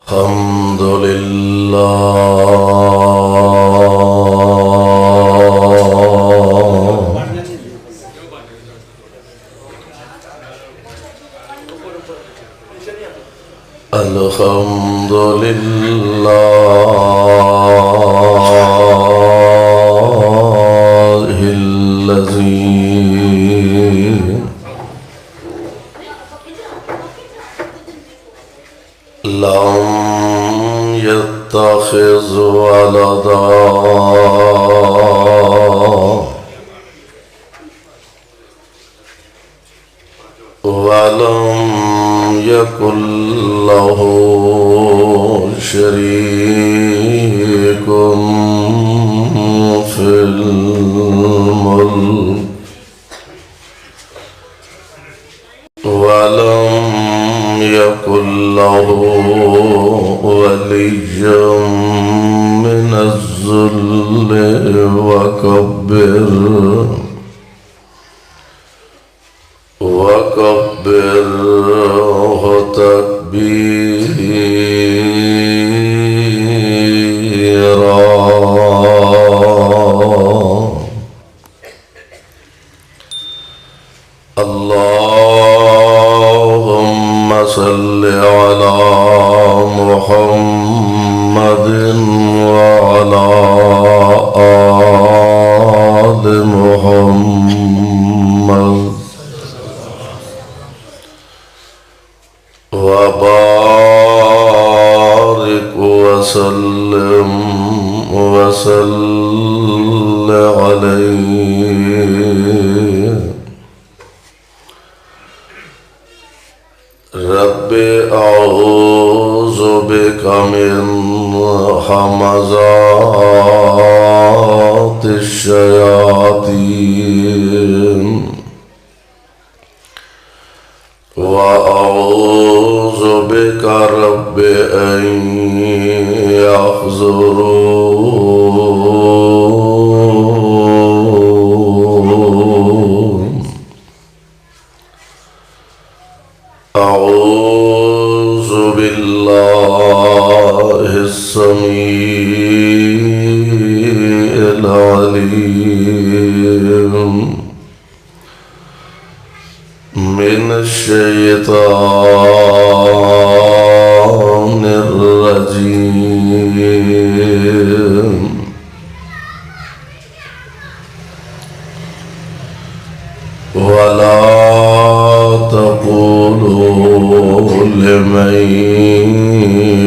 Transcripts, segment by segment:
الحمد لله الحمد لله الذي لم يتخذ ولدا ولم يكن له شريك في الملك ولم يكن له ولي من الذل وكبره تكبيرا. اللهم صل على محمد وعلى آل محمد وبارك وسلم عليه. رب اعوذ بك من همزات الشياطين وأعوذ بك رب أن يحضرون. أعوذ بالله السميع العليم من الشيطان الرجيم. ولا تقولوا لمن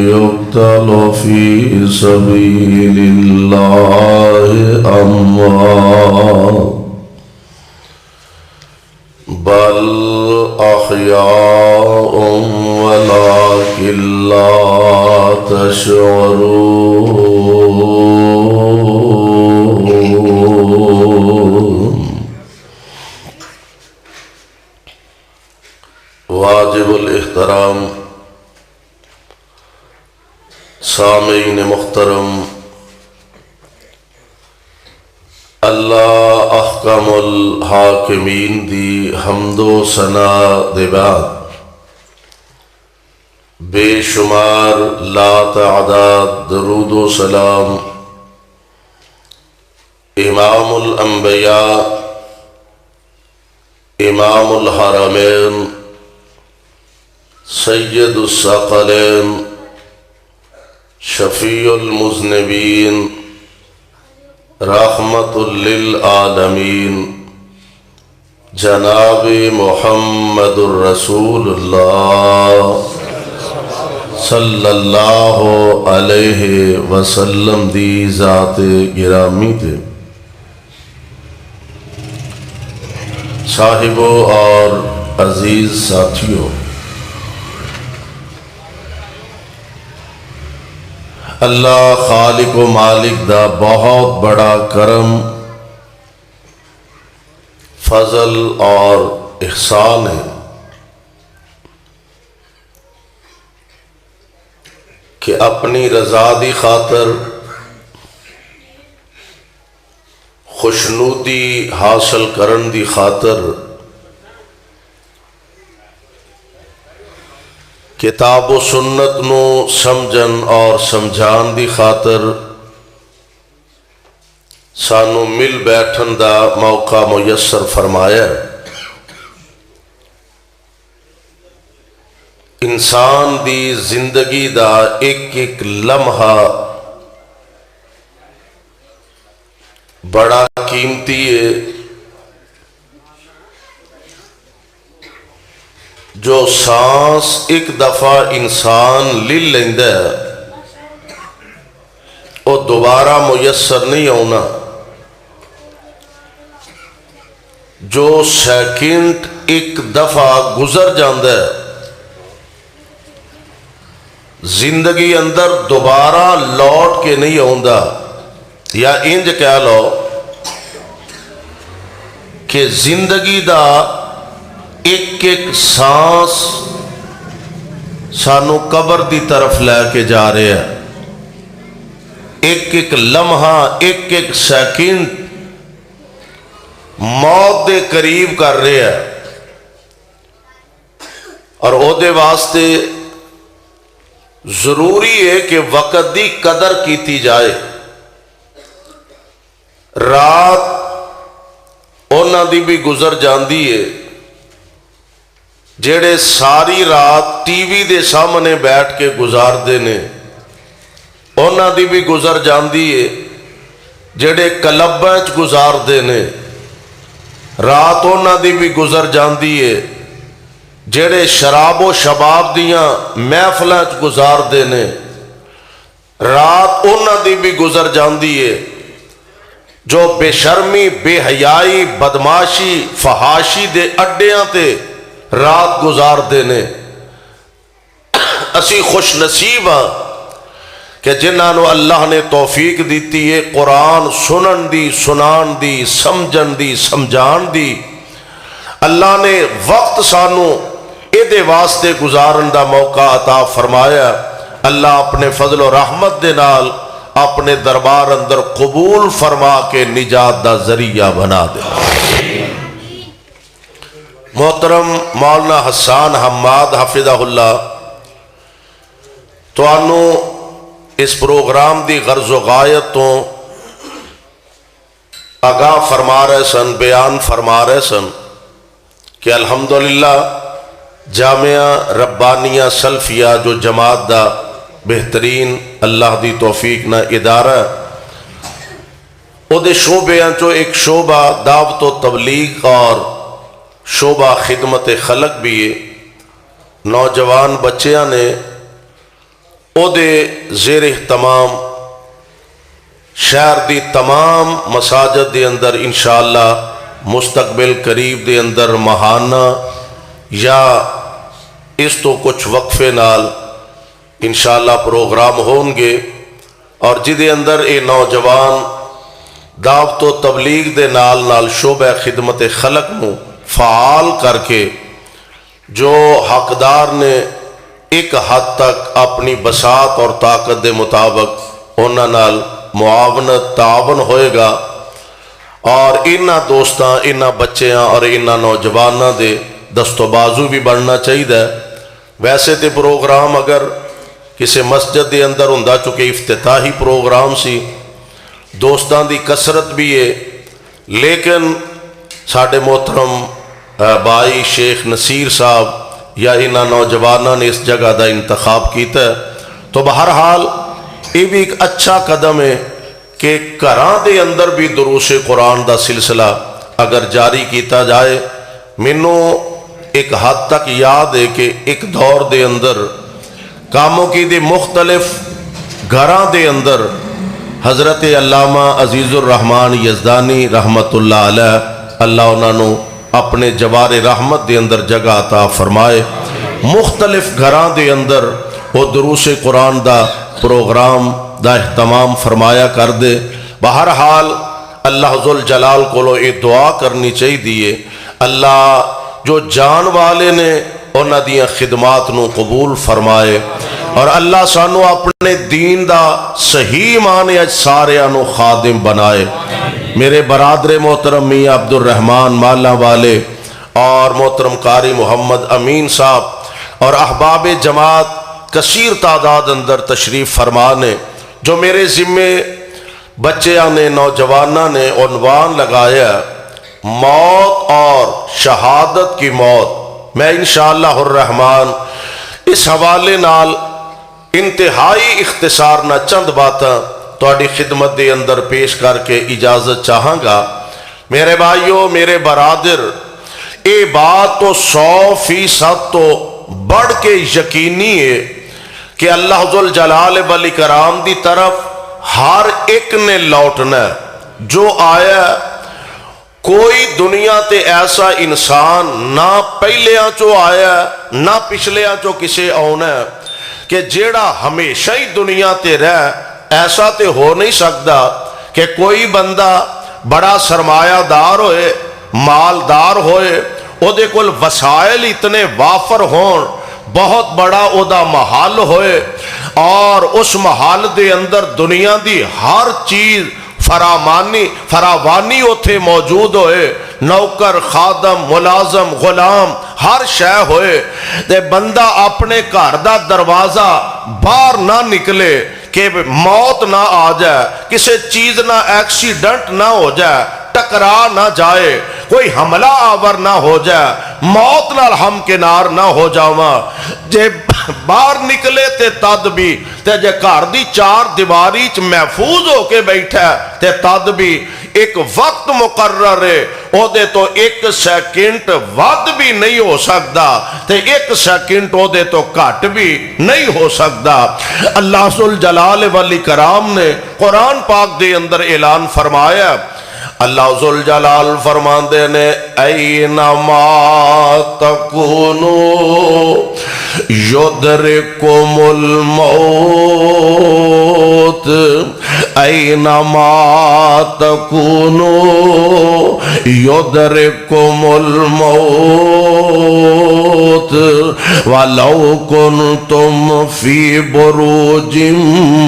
يقتل في سبيل الله أموات بل أحياء ولكن لا تشعرون. واجب الاحترام سامعین محترم، اللہ احکم الحاکمین دی حمد و ثنا دے بعد بے شمار لا تعداد درود و سلام امام الانبیاء امام الحرمین سید الثقلین شفیع المذنبین رحمت للعالمین جناب محمد الرسول اللہ صلی اللہ علیہ وسلم دی ذات گرامی تے صاحبوں اور عزیز ساتھیوں، اللہ خالق و مالک دا بہت بڑا کرم، فضل اور احسان ہے کہ اپنی رضا دی خاطر خوشنودی حاصل کرن دی خاطر کتاب و سنت نو سمجھن اور سمجھان دی خاطر سانو مل بیٹھن دا موقع میسر فرمایا ہے۔ انسان دی زندگی دا ایک ایک لمحہ بڑا قیمتی ہے، جو سانس ایک دفعہ انسان لے لیندا ہے وہ دوبارہ میسر نہیں آنا۔ جو سیکنڈ ایک دفعہ گزر جاندہ ہے زندگی اندر دوبارہ لوٹ کے نہیں آندا، یا انج کہہ لو کہ زندگی دا ایک ایک سانس سانو قبر دی طرف لے کے جا رہے ہیں، ایک ایک لمحہ ایک ایک سیکنڈ موت دے قریب کر رہے ہیں، اور او دے واسطے ضروری ہے کہ وقت دی قدر کیتی جائے۔ رات اونا دی بھی گزر جاندی ہے جڑے ساری رات ٹی وی دے سامنے بیٹھ کے گزار دینے، اونا دی بھی گزر جاندی ہے جڑے کلباں چ گزار دینے، رات اونا دی بھی گزر جاندی ہے جڑے شراب و شباب دیاں محفلاں چ گزار دینے، رات اونا دی بھی گزر جاندی ہے جو بے شرمی بے حیائی بدماشی فحاشی دے اڈیاں تے رات گزار دینے۔ اسی خوش نصیب ہاں کہ جنہاں نو اللہ نے توفیق دیتی ہے قرآن سنن دی سنان دی سمجھن دی سمجھان دی۔ اللہ نے وقت سانو اے دے واسطے گزارن دا موقع عطا فرمایا۔ اللہ اپنے فضل و رحمت دے نال اپنے دربار اندر قبول فرما کے نجات دا ذریعہ بنا دے۔ محترم مولانا حسان حماد حفظہ اللہ تو انو اس پروگرام دی غرض و غایت تو آگاہ فرما رہے سن، بیان فرما رہے سن کہ الحمدللہ جامعہ ربانیہ سلفیہ جو جماعت دا بہترین اللہ دی توفیق نہ ادارہ او دے شعبیاں چو ایک شعبہ دعوت و تبلیغ اور شعبہ خدمت خلق بھی ہے۔ نوجوان بچیاں نے او دے زیر اہتمام شہر دی تمام مساجد دے اندر انشاءاللہ مستقبل قریب دے اندر ماہانہ یا اس تو کچھ وقفے نال انشاءاللہ پروگرام ہون گے، اور جدے اندر اے نوجوان دعوت و تبلیغ دے نال نال شعبہ خدمت خلق نو فعال کر کے جو حقدار نے ایک حد تک اپنی بساط اور طاقت دے مطابق انہاں نال معاونت تعاون ہوئے گا، اور انہاں دوستاں انہاں بچیاں اور انہاں نوجواناں دے دست و بازو بھی بڑھنا چاہیے۔ ویسے تے پروگرام اگر کسی مسجد دے اندر ہوندا چکے افتتاحی پروگرام سی، دوستاں دی کثرت بھی ہے، لیکن ساڈے محترم بھائی شیخ نصیر صاحب یا انہاں نوجواناں نے اس جگہ دا انتخاب کیتا ہے، تو بہرحال یہ بھی ایک اچھا قدم ہے کہ گھراں دے اندر بھی دروس قرآن دا سلسلہ اگر جاری کیتا جائے۔ مینوں ایک حد تک یاد ہے کہ ایک دور دے اندر کاموں کی دے مختلف گھراں دے اندر حضرت علامہ عزیز الرحمن یزدانی رحمت اللہ علیہ، اللہ انہوں نے اپنے جوار رحمت دے اندر جگہ عطا فرمائے، مختلف گھراں دے اندر وہ دروس قرآن دا پروگرام دا اہتمام فرمایا کر دے۔ بہرحال اللہ ذوالجلال کو یہ دعا کرنی چاہیے اللہ جو جان والے نے انہاں دیاں خدمات نو قبول فرمائے، اور اللہ سانو اپنے دین دا صحیح معنی سارے نو خادم بنائے۔ میرے برادر محترم میاں عبد الرحمن مالا والے اور محترم قاری محمد امین صاحب اور احباب جماعت کثیر تعداد اندر تشریف فرما نے، جو میرے ذمے بچیاں نے نوجوانوں نے عنوان لگایا موت اور شہادت کی موت، میں انشاءاللہ الرحمن اس حوالے نال انتہائی اختصار نہ چند باتاں تہاڈی خدمت دے اندر پیش کر کے اجازت چاہاں گا۔ میرے بھائیو، میرے برادر، یہ بات تو 100% تو بڑھ کے یقینی ہے کہ اللہ ذوالجلال والاکرام دی طرف ہر ایک نے لوٹنا ہے۔ جو آیا کوئی دنیا تے ایسا انسان نہ پہلیاں چو آیا نہ پچھلیاں چو کسے آنا ہے کہ جیڑا ہمیشہ ہی دنیا تے رہ، ایسا تے ہو نہیں سکتا کہ کوئی بندہ بڑا سرمایہ دار ہوئے، مالدار ہوئے، او دے کول وسائل اتنے وافر ہون، بہت بڑا او دا محل ہوئے اور اس محل دے اندر دنیا دی ہر چیز فراوانی اتھے موجود ہوئے، نوکر، خادم، ملازم، غلام، ہر شے ہوئے، تے بندہ اپنے گھر دا دروازہ باہر نہ نکلے کہ موت نہ آ جائے، کسی چیز نہ ایکسیڈنٹ نہ ہو جائے، ٹکرا نہ جائے، کوئی حملہ آور نہ ہو جائے، موت نال ہم کنار نہ ہو جاواں، جے باہر نکلے تے تد بھی، تے جے گھر دی چار دیواری چ محفوظ ہو کے بیٹھا تے تد بھی ایک وقت مقرر ہے، او دے تو 1 سیکنڈ ود بھی نہیں ہو سکتا تے 1 سیکنڈ او دے تو کٹ بھی نہیں ہو سکتا۔ اللہ ذوالجلال والاکرام نے قرآن پاک دے اندر اعلان فرمایا، اللہ ذوالجلال فرماندے نے اینما تکونو یدرککم الموت، اینما تکونو یدرککم الموت ولو کنتم فی بروج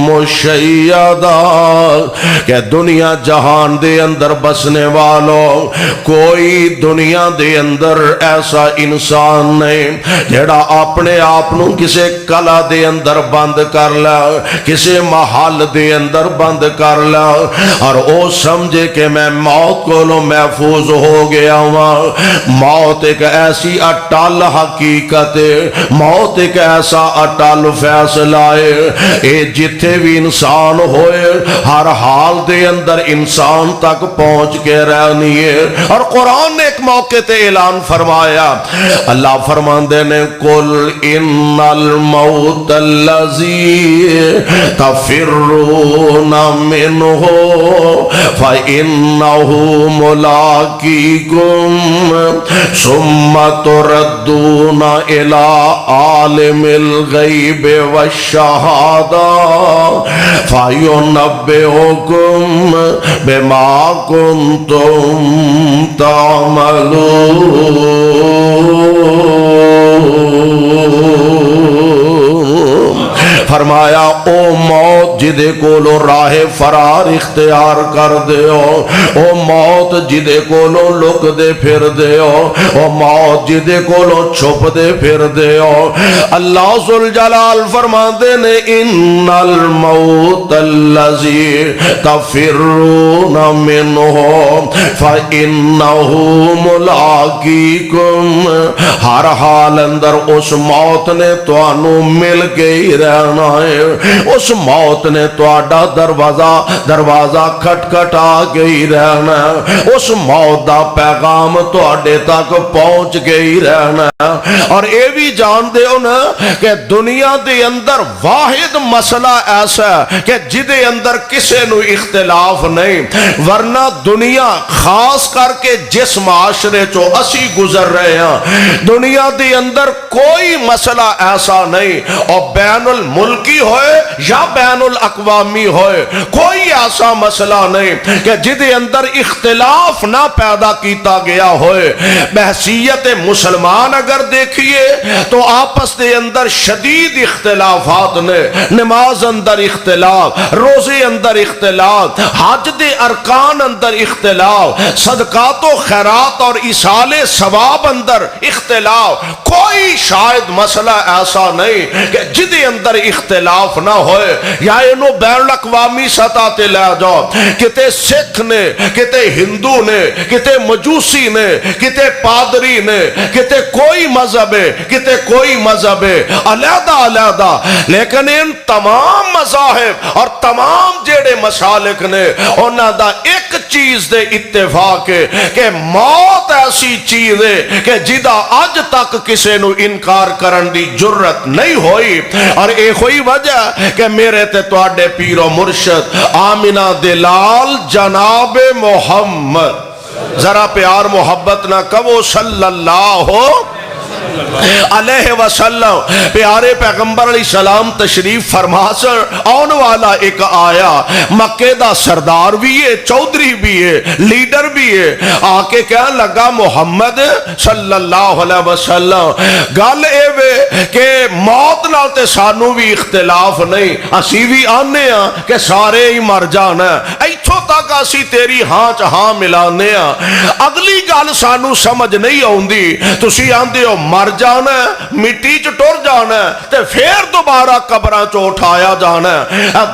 مشیدہ، کہ دنیا جہان دے اندر بسنے والوں کوئی دنیا دے اندر ایسا انسان نہیں جڑا اپنے آپنوں کسے کلا دے اندر بند کر لا، کسے محل دے اندر بند کر لا اور او سمجھے کہ میں موت کو لو محفوظ ہو گیا ہوں۔ موت ایک ایسی اٹل حقیقت ہے، موت ایک ایسا اٹل فیصلہ ہے، اے جتھے بھی انسان ہوئے ہر حال دے اندر انسان تک پہنچ کے رہنی ہے۔ اور قرآن نے ایک موقع تے اعلان فرمایا، اللہ فرماندے نے قل ان الموت الذی تفرون منہ فإنہ ملاقیکم ثم تردون الی عالم الغیب والشہادہ فینبئکم بما کنتم تعملون۔ فرمایا او موت جدے کولو راہ فرار اختیار کر دیو، او موت جدے کولو لک دے پھر دیو، او موت جدے کولو چھپ دے پھر دیو، اللہ ذوالجلال فرماندے نے ان الموت الذی تفرون منہ فإنہ ملاقیکم، ہر حال اندر اس موت نے توانو مل گئی رہنا ہے، اس موت نے توڑا دروازہ کھٹکھٹا گئی رہنا ہے، اس موت دا پیغام توڑے تک پہنچ گئی رہنا ہے۔ اور اے بھی جان دے ہو نا کہ دنیا دے اندر واحد مسئلہ ایسا ہے کہ جدے اندر کسے نو اختلاف نہیں، ورنہ دنیا خاص کر کے جس معاشرے چو اسی گزر رہے ہیں، دنیا دے اندر کوئی مسئلہ ایسا نہیں اور بین الملک ملکی ہوئے یا بین الاقوامی ہوئے، کوئی ایسا مسئلہ نہیں کہ جدے اندر اختلاف نہ پیدا کیتا گیا ہوئے۔ بحثیت مسلمان اگر دیکھیے تو آپس دے اندر شدید اختلافات نے، نماز اندر اختلاف، روزے اندر اختلاف، حج دے ارکان اندر اختلاف، صدقات و خیرات اور ایصال ثواب اندر اختلاف، کوئی شاید مسئلہ ایسا نہیں کہ جدے اندر اختلاف نہ ہوئے۔ یا انہوں بین الاقوامی سطح تے لے جاؤ، کتے سکھ نے، کتے ہندو نے، کتے مجوسی نے، کتے پادری نے، کتے کوئی مذہب ہے، کتے کوئی مذہب ہے، علیحدہ علیحدہ، لیکن ان تمام مذاہب اور تمام جیڑے مسالک نے انہاں دا ایک چیز دے اتفاق ہے کہ موت ایسی چیز ہے کہ جدا اج تک کسے نو انکار کرن دی جرت نہیں ہوئی۔ اور ایک ہوئی وجہ کہ میرے تے تواڈے پیر و مرشد آمینہ دلال جناب محمد، ذرا پیار محبت نہ کہو صلی اللہ علیہ وسلم، پیارے پیغمبر علیہ السلام تشریف فرما سر آن والا ایک آیا، مکے دا سردار بھی ہے، چودھری بھی ہے، لیڈر بھی ہے، آکے کہنے لگا محمد صلی اللہ علیہ وسلم گل اے وے کہ موت نال تے سانو بھی اختلاف نہیں، اسی بھی آنے ہاں کہ سارے ہی مر جانا ہے، ایتھوں تک اسی تیری ہاں چہاں ملانے ہاں، اگلی گل سانو سمجھ نہیں آؤندی، تسی آندے ہو مر جانا ہے، مٹی چ ٹر جانا ہے تے پھر دوبارہ قبراں چ اٹھایا جانا ہے،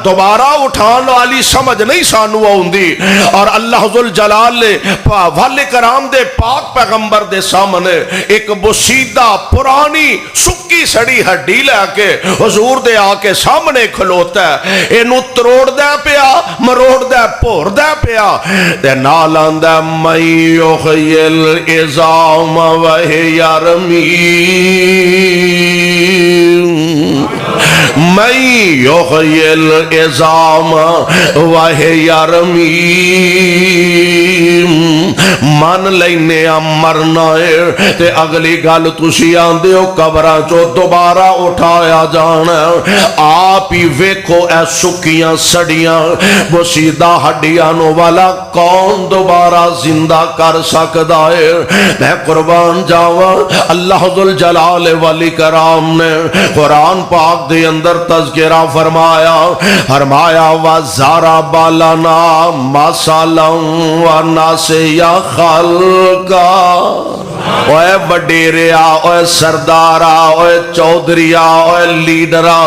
دوبارہ اٹھان والی سمجھ نہیں سانو آؤندی۔ اور اللہ ذوالجلال نے والے کرام دے پاک پیغمبر دے سامنے ایک بسیدہ پرانی سکی سڑی ہڈی لے کے حضور دے آ کے سامنے کھلوتا ہے، اینو تروڑ دے پیا، مروڑ دے پور دے پیا تے نال آندا میں یحیی العظام وہی میں یحیی العظام وہی من لینے مرنا ہے تے اگلی گل تسی آندے ہو قبراں چو دوبارہ اٹھایا جانا، آپ ہی ویکھو اے سکیاں سڑیاں بسیدہ ہڈیاں نو والا کون دوبارہ زندہ کر سکدا ہے؟ میں قربان جاواں، اللہ ذوالجلال والی کرام نے قرآن پاک دے اندر تذکرہ فرمایا وَضَرَبَ لَنَا مَثَلًا وَنَسِیَ خَلْقًا۔ اوے وڈیریا، اوے سردارا، اوے چودھریا، اوے لیڈرا،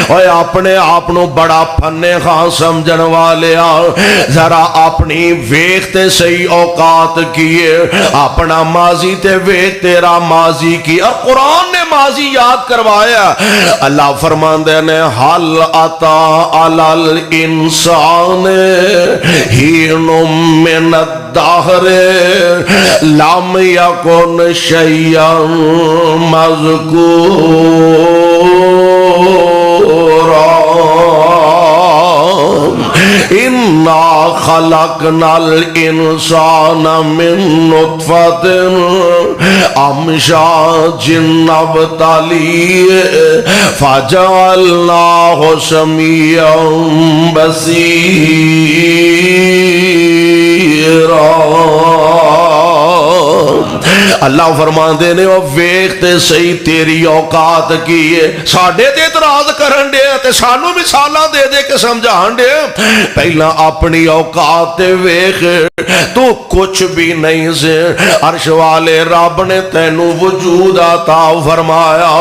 اوے اپنے آپنو بڑا پھنے خاں سمجھن والیا، ذرا اپنی ویکھتے صحیح اوقات کیے، اپنا ماضی تے ویکھ تیرا ماضی کی، اور قرآن نے ماضی یاد کروایا۔ اللہ فرماندے نے حل عطا علی الانسان حین من الدہر لم یکن شیئا مذکورا۔ انا خلقنا الانسان من نطفۃ امشاج نبتلیہ فجعلناہ سمیعا بصیرا۔ اللہ فرماندے نے وہ ویکھتے صحیح تیری اوقات کیے، ساڈے تے اعتراض کرن دے تے سانو مثالاں دے دے کے سمجھان دے، پہلا اپنی اوقات تے ویکھ، تو کچھ بھی نہیں سے، عرش والے رب نے تینوں وجود عطا فرمایا،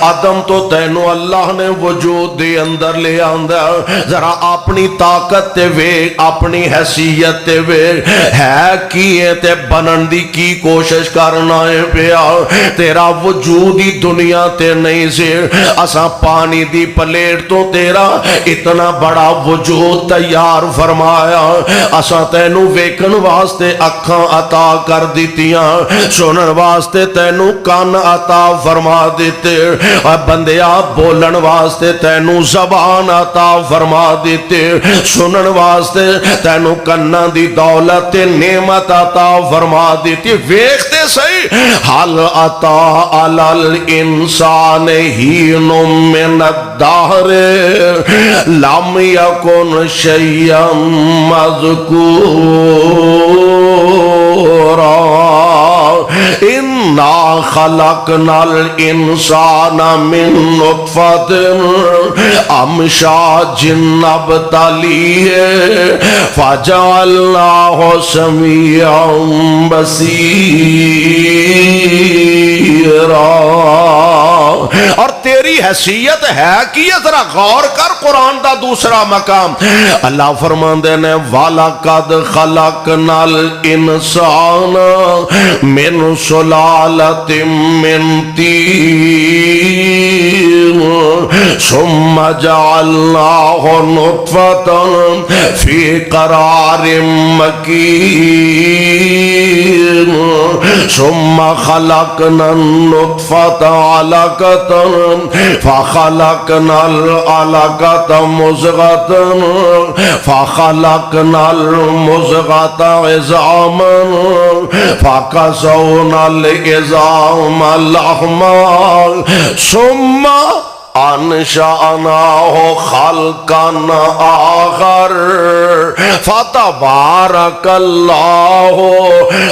آدم تو تینوں اللہ نے وجود دے اندر لے آندا، ذرا اپنی طاقت تے ویکھ، اپنی حیثیت تے ویکھ، ہے کیے تے بنن دی کی کوشش کرنا ہے پیا، تیرا وجود ہی دنیا تے نہیں سے، اساں پانی دی پلیٹ تو تیرا اتنا بڑا وجود تیار فرمایا، اساں تینوں ویکن واسطے اکھاں عطا کر دیتیاں، سنن واسطے تینوں کان عطا فرما دیتے، اور بندیا بولن واسطے تینوں زبان عطا فرما دیتے، سنن واسطے تینوں کناں دی دولت نعمت عطا فرما دیتی، ویکھ تے صحیح حل عطا علل انسان ہین من الدہر لم یکن شیئا مذکورا انا خلقنا الانسان من نطفت امشاج نبتلیہ فجعلناہ سمیعا بصیرا۔ اور تیری حیثیت ہے کہ یہ ذرا غور کر قرآن دا دوسرا مقام اللہ فرماندے نے وَلَقَدْ خَلَقْنَا الْإِنسَانَ مِنْ سُلَالَةٍ مِّن طِينٍ ثُمَّ جَعَلْنَاهُ نُطْفَةً فِي قَرَارٍ مَّكِينٍ ثُمَّ خَلَقْنَا النُّطْفَةَ عَلَقَةً فَخَلَقْنَا الْعَلَقَةَ مُضْغَةً فَخَلَقْنَا الْمُضْغَةَ عِظَامًا فَكَسَوْنَا الْعِظَامَ لَحْمًا ثُمَّ انشأناه خلقا آخر فتبارك الله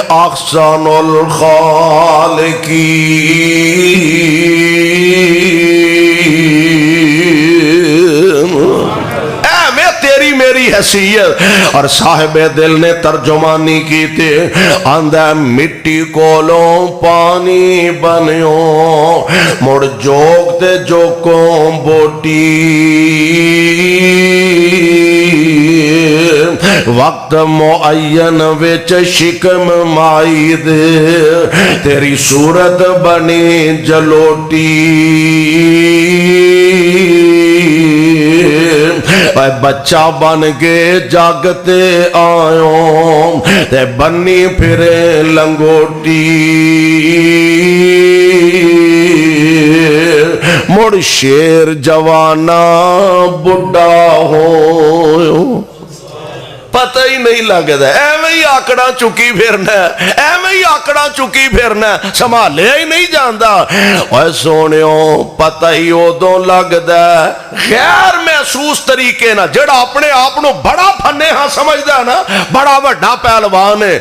احسن الخالقين۔ تیری میری حیثیت۔ اور صاحب دل نے ترجمانی کی تھی آندہ مٹی کولوں پانی بنیوں مڑ جوگ دے جوکوں بوٹی وقت معین وچ شکم مائی دے تیری صورت بنی جلوٹی اے بچہ بن کے جاگتے آئوں تے بنی پھرے لنگوٹی مڑ شیر جوانا بڑھا ہو پتہ ہی نہیں لگتا ایویں ہی آکڑا چکی پھرنا ایویں ہی آکڑا چکی پھرنا سنبھالے ہی نہیں جاندا اے سونیوں پتہ ہی ادوں لگدا غیر محسوس طریقے نہ جڑا اپنے آپ نو بڑا پھنے ہاں سمجھدا نا بڑا وڈا پہلوان ہے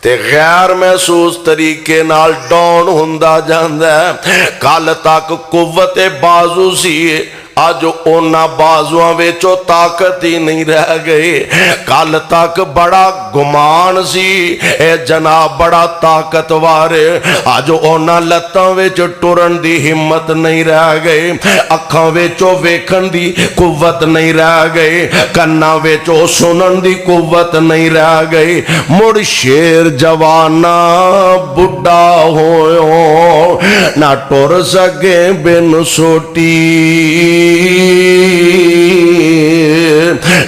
تے غیر محسوس طریقے نال ڈاؤن ہوندا جاندا ہے۔ کل تک قوت بازو سی آج اونا بازوان ویچو طاقت ہی نہیں رہ گئے۔ کل تک بڑا گمان سی اے جناب بڑا طاقت وارے آج اونا لتاں ویچو ٹورن دی ہمت نہیں رہ گئے، اکھاں ویچو ویکھن دی قوت نہیں رہ گئے، کنا ویچو سنن دی قوت نہیں رہ گئے۔ مڑ شیر جوانا بڑھا ہوئے نہ ٹور سکے بن سوٹی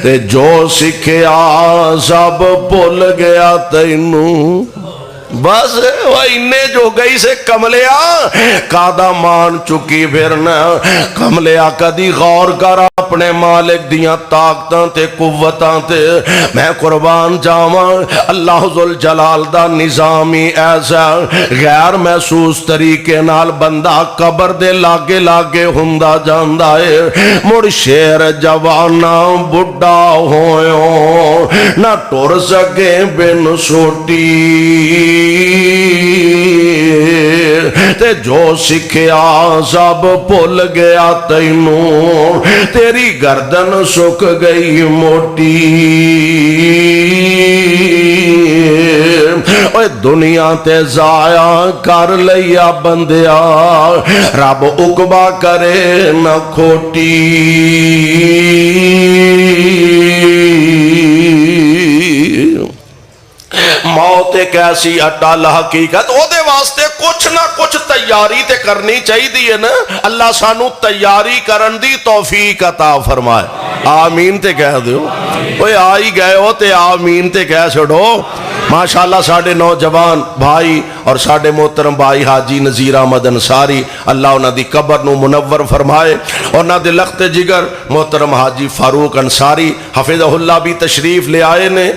تے جو سکھیا سب بھول گیا تینوں بس وہ انہیں جو گئی سے کملیا کادا مان چکی پھرنا کملیا کدی غور کر اپنے مالک دیاں طاقتاں تے قوتاں تے میں قربان جاواں اللہ ذوالجلال دا نظامی ایسا غیر محسوس طریقے نال بندہ قبر دے لاگے لاگے ہوندا جاندا ہے۔ مڑ شیر جوانا بڑھا ہوئے نہ ٹور سکے بن سوٹی تے جو سکھیا سب بھول گیا تینوں تیری گردن سک گئی موٹی۔ اوے دنیا تے ضائع کر لیا بندیا رب عقبہ کرے نہ کھوٹی۔ موت ایک ایسی اٹل حقیقت او دے واسطے کچھ نہ کچھ تیاری تے کرنی چاہی دی ہے نا اللہ سانو تیاری کرن دی توفیق عطا فرمائے آمین تے کہہ دیو اوے آئی گئے ہو تے آمین تے کہہ چھڑو ماشاءاللہ ساڑھے نوجوان بھائی اور ساڑھے محترم بھائی حاجی نذیر احمد انصاری اللہ انہاں دی قبر نو منور فرمائے اور انہاں دے لخت جگر محترم حاجی فاروق انصاری حفظہ اللہ بھی تشریف لے آئے نے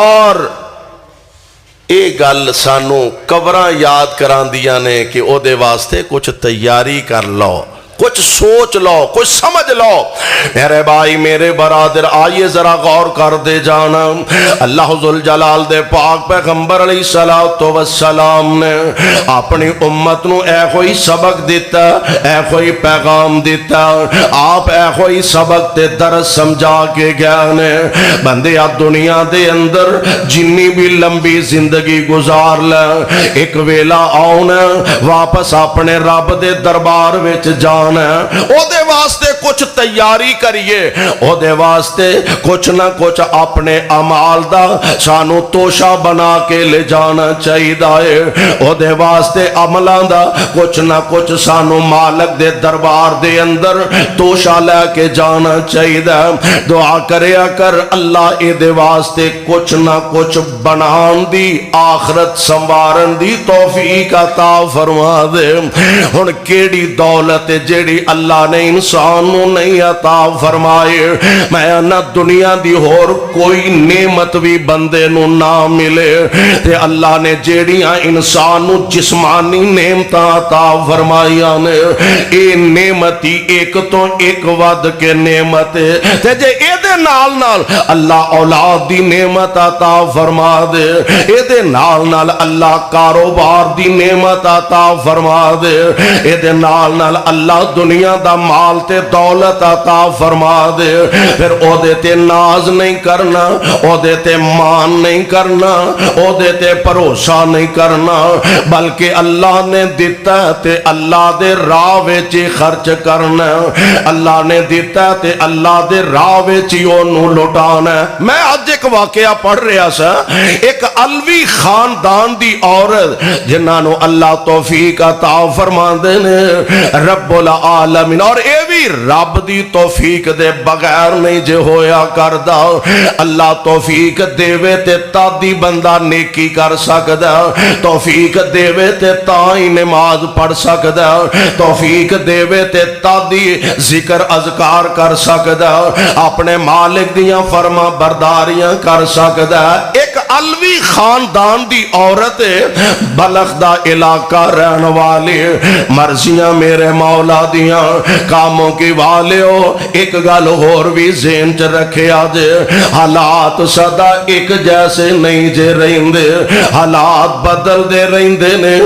اور یہ گل سانو قبراں یاد کراندیاں نے کہ او دے واسطے کچھ تیاری کر لو، کچھ سوچ لو، کچھ سمجھ لو۔ میرے بھائی میرے برادر آئیے ذرا غور کر دے جانا، اللہ ذوالجلال دے پاک پیغمبر علیہ السلام نے اپنی امت نو اے کوئی سبق دیتا، اے کوئی پیغام دیتا، آپ اے کوئی سبق تے درس سمجھا کے گئے نے بندیا دنیا دے اندر جنی بھی لمبی زندگی گزار لے ایک ویلا آؤنا واپس اپنے رب دے دربار وچ جان او دے واسطے کچھ تیاری کریے، او دے واسطے کچھ نہ کچھ اپنے عمال دا سانو توشہ بنا کے لے جانا چاہیے، او دے واسطے عملان دا کچھ نہ کچھ سانو مالک دے دربار دے اندر توشہ لے کے جانا چاہیے۔ دعا کریا کر اللہ اے دے واسطے کچھ نہ کچھ بنان دی آخرت سنوارن دی توفیق عطا فرما دے۔ ہن کیڑی دولت جیڑی اللہ نے انسان نو نہیں عطا فرمائے، میں نہ دنیا دی ہور کوئی نعمت بھی بندے نو نہ ملے تے اللہ نے جیڑیاں انسان نو جسمانی نعمتاں عطا فرمائیاں نے اے نعمتی ایک تو ایک ود کے نعمت تے جے اے دے نال نال اللہ اولاد دی نعمت عطا فرما دے، اے دے نال نال اللہ کاروبار دی نعمت عطا فرما دے، اے دے نال نال اللہ دنیا دا مال تے دولت عطا فرما دے، پھر او دے تے ناز نہیں کرنا، او دے تے مان نہیں کرنا، او دے تے بھروسہ نہیں کرنا، بلکہ اللہ نے دیتا تے اللہ دے راہ وچ خرچ کرنا، اللہ نے دیتا تے اللہ دے راہ وچ اونوں لٹانا۔ میں اج ایک واقعہ پڑھ رہا سا، ایک علوی خاندان دی عورت جنہاں نو اللہ توفیق عطا فرماندے نے رب العالمین، اور اے بھی رب دی توفیق دے بغیر نہیں جے ہویا کردا، اللہ توفیق دیوے تے تادی بندہ نیکی کر سکدا، توفیق دیوے تے تائیں نماز پڑھ سکدا، توفیق دیوے تے تادی ذکر اذکار کر سکدا، اپنے مالک دیاں فرما برداریاں کر سکدا۔ ایک علوی خاندان دی عورت بلخ دا علاقہ رہن والی، مرضیاں میرے مولا دیاں کاموں کی والیو، ایک گل اور بھی ذہن چ رکھے آجے، حالات صدا ایک جیسے نہیں جے رہندے، حالات بدل دے رہندے نے،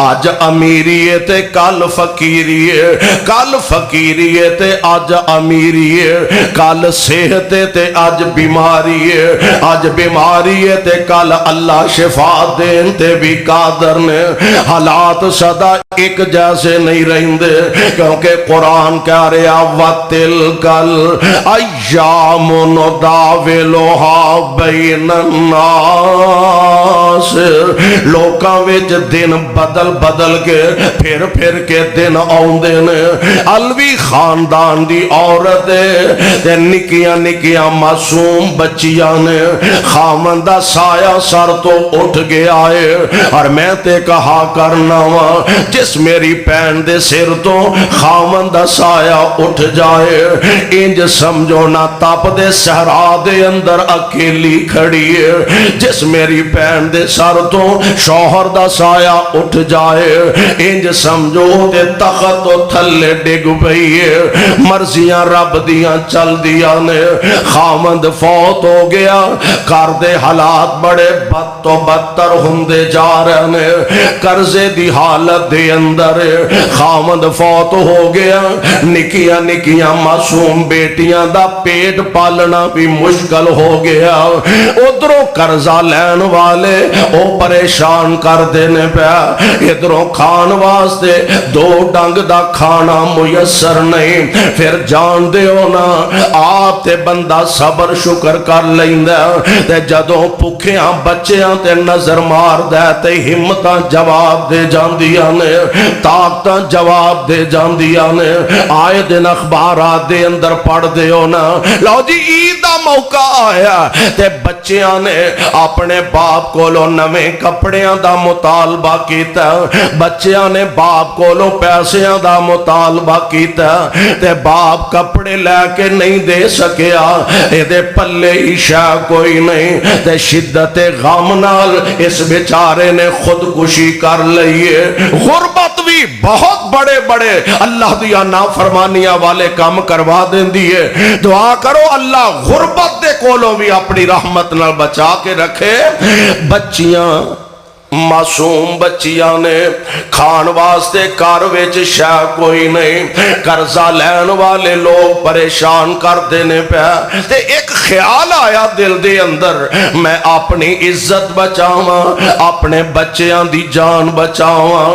آج امیریے تے کل فقیریے، کل فقیریے تے آج امیریے، کل صحتے تے آج بیماریے، آج بیماریے تے کل اللہ شفا دین تے بھی قادر نے، حالات صدا ایک جیسے نہیں رہندے، کیونکہ قرآن کہہ رہا وَتِلْكَ الْأَيَّامُ نُدَاوِلُهَا بَيْنَ النَّاسِ، لوکاں وچ دن بدل بدل کے پھر پھر کے دن آؤندے نے۔ علوی خاندان دی عورت تے نکیاں نکیاں معصوم بچیاں نے، خاوند دا سایہ سر تو اٹھ گیا ہے، اور میں تے کہا کرنا وا جس میری پین دے سر تو خاوند دا سایہ اٹھ جائے، انج سمجھو نہ تپ دے صحرا دے اندر اکیلی کھڑی ہے، جس میری پین دے سر تو شوہر دا سایہ اٹھ جائے، انج سمجھو تے تخت تو تھلے ڈگ پئی ہے، مرضیاں رب دیاں چل دیا نے، خاوند فوت ہو گیا، کر دے حالات بڑے بد تو بدتر ہوندے جا رہے نے، قرضے دی حالت دے اندر خاوند فوت ہو گیا، نکیاں نکیاں معصوم بیٹیاں دا پیٹ پالنا بھی مشکل ہو گیا، ادھروں قرضہ لین والے او پریشان کر دینے پیا، ادھروں کھان واسطے دو ڈنگ دا کھانا میسر نہیں، پھر جان دے ہونا آپ تے بندہ صبر شکر کر لیندہ، تے جدوں پکھیاں بچیاں تے نظر مار دے تے ہمتاں جواب دے جان دیا نے، طاقتاں جواب دے جان دیا نے، آئے دن اخبارات دے اندر پڑھ دے ہونا، لو جی عید دا موقع آیا تے بچیاں نے اپنے باپ کولوں نویں کپڑیاں دا مطالبہ کیتا، بچیاں نے باپ کولوں پیسیاں دا مطالبہ کیتا تے باپ کپڑے لے کے نہیں دے سکیا، اے دے پلے ہی شاہ کوئی نہیں تے شدت غم نال اس بیچارے نے خودکشی کر لئیے۔ غربت بھی بہت بڑے بڑے اللہ دیا نافرمانیاں والے کام کروا دیں دیئے۔ دعا کرو اللہ غربت دے کولوں بھی اپنی رحمت نال بچا کے رکھے۔ بچیاں معصوم بچیاں نے کھان واسطے گھر وچ شے کوئی نہیں، قرضہ لین والے لوگ پریشان کر دینے پہ تے ایک خیال آیا دل دے اندر، میں اپنی عزت بچاواں، اپنے بچیاں دی جان بچاواں،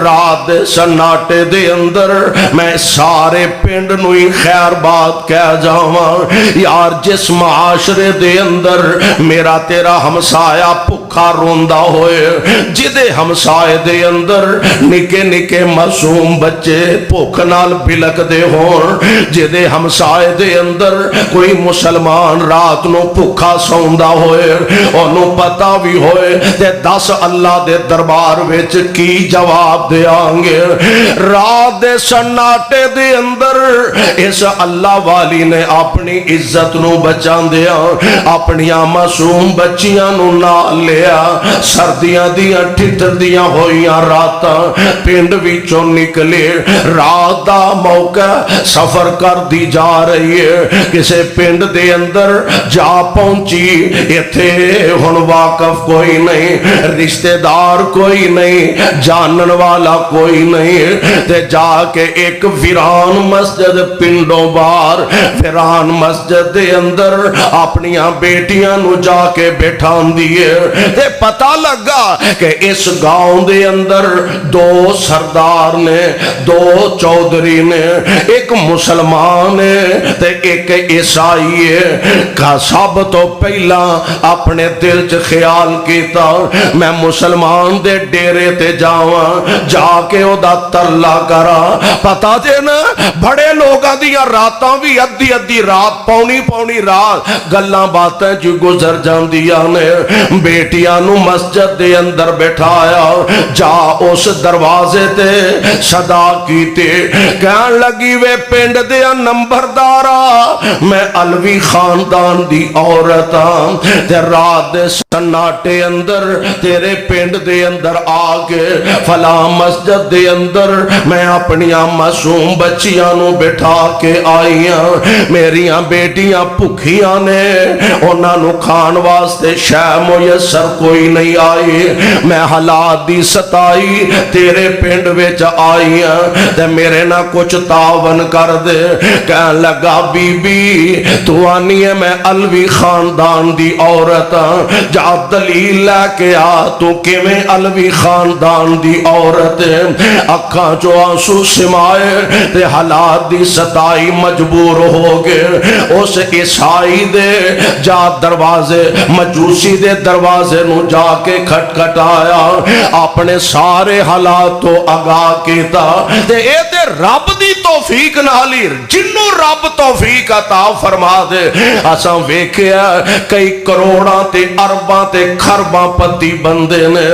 رات دے سناٹے دے اندر میں سارے پنڈ نوئی خیر بات کہہ جاواں، یار جس معاشرے دے اندر میرا تیرا ہمسایا بھکھا روندا ہوئے، جدے ہمسائے دے اندر نکے نکے معصوم بچے بھوک نال بلک دے ہون، جدے ہمسائے دے اندر کوئی مسلمان رات نو بھوکا سوندا ہوئے، انہوں پتہ بھی ہوئے تے 10 اللہ دے دربار وچ کی جواب دے آنگے۔ رات دے سناٹے دے اندر اس اللہ والی نے اپنی عزت نو بچان دیا، اپنی معصوم بچیاں نو نال لیا، سردیاں دیاں ٹھٹر دیاں ہوئیاں راتاں پنڈ وچوں نکلے، رات دا موقع سفر کر دی جا رہی ہے، کسے پنڈ دے اندر جا پہنچی، ایتھے ہن واقف کوئی نہیں، رشتہ دار کوئی نہیں، جانن والا کوئی نہیں، تے جا کے ایک ویران مسجد پنڈوں باہر ویران مسجد دے اندر اپنیاں بیٹیاں نو جا کے بٹھان دیے، تے پتہ لگا کہ اس گاؤں دے اندر 2 سردار نے، 2 چودھری نے، ایک مسلمان ہے تے ایک عیسائی ہے۔ کا سب تو پہلا اپنے دل چ خیال کیتا میں مسلمان دے ڈیرے تے جاواں، جا کے او دا ترلا کرا، پتا جے نا بڑے لوگاں دیاں راتاں بھی ادھی ادھی رات پونی پونی رات گلاں باتیں جو گزر جاندیاں نے، بیٹیاں نو مسجد دے اندر بٹھایا، جا اس دروازے تے صدا کیتے، کہن لگی وے پنڈ دیا نمبردارا، میں علوی خاندان دی عورتاں تے رات دے سناٹے اندر تیرے پنڈ دے اندر آگے فلاں مسجد دے اندر میں اپنیاں معصوم بچیاں نو بٹھا کے آئیاں، میریاں بیٹیاں بھکھیاں نے، انہاں نو کھان واسطے شے میسر کوئی نہیں آئی، میں حالات دی ستائی تیرے پنڈ وچ آئیاں تے میرے نہ کچھ تعاون کر دے۔ کہن لگا بی بی تو آنی ہے میں علوی خاندان دی عورتاں، جا دلیل لے کے آ تو کیویں علوی خاندان دی عورت ہے، اکھاں جو آنسو سمائے تے حالات دی ستائی مجبور ہو گئے، اس عیسائی دے جا دروازے مجوسی دے دروازے نو جا کے کھٹکھٹایا، اپنے سارے حالات تو آگاہ کیتا تے اے تے رب دی توفیق نالی جنوں رب توفیق عطا فرما دے، اساں ویکھیا کئی کروڑاں تے ارباں تے خرباں پتی بندے نے،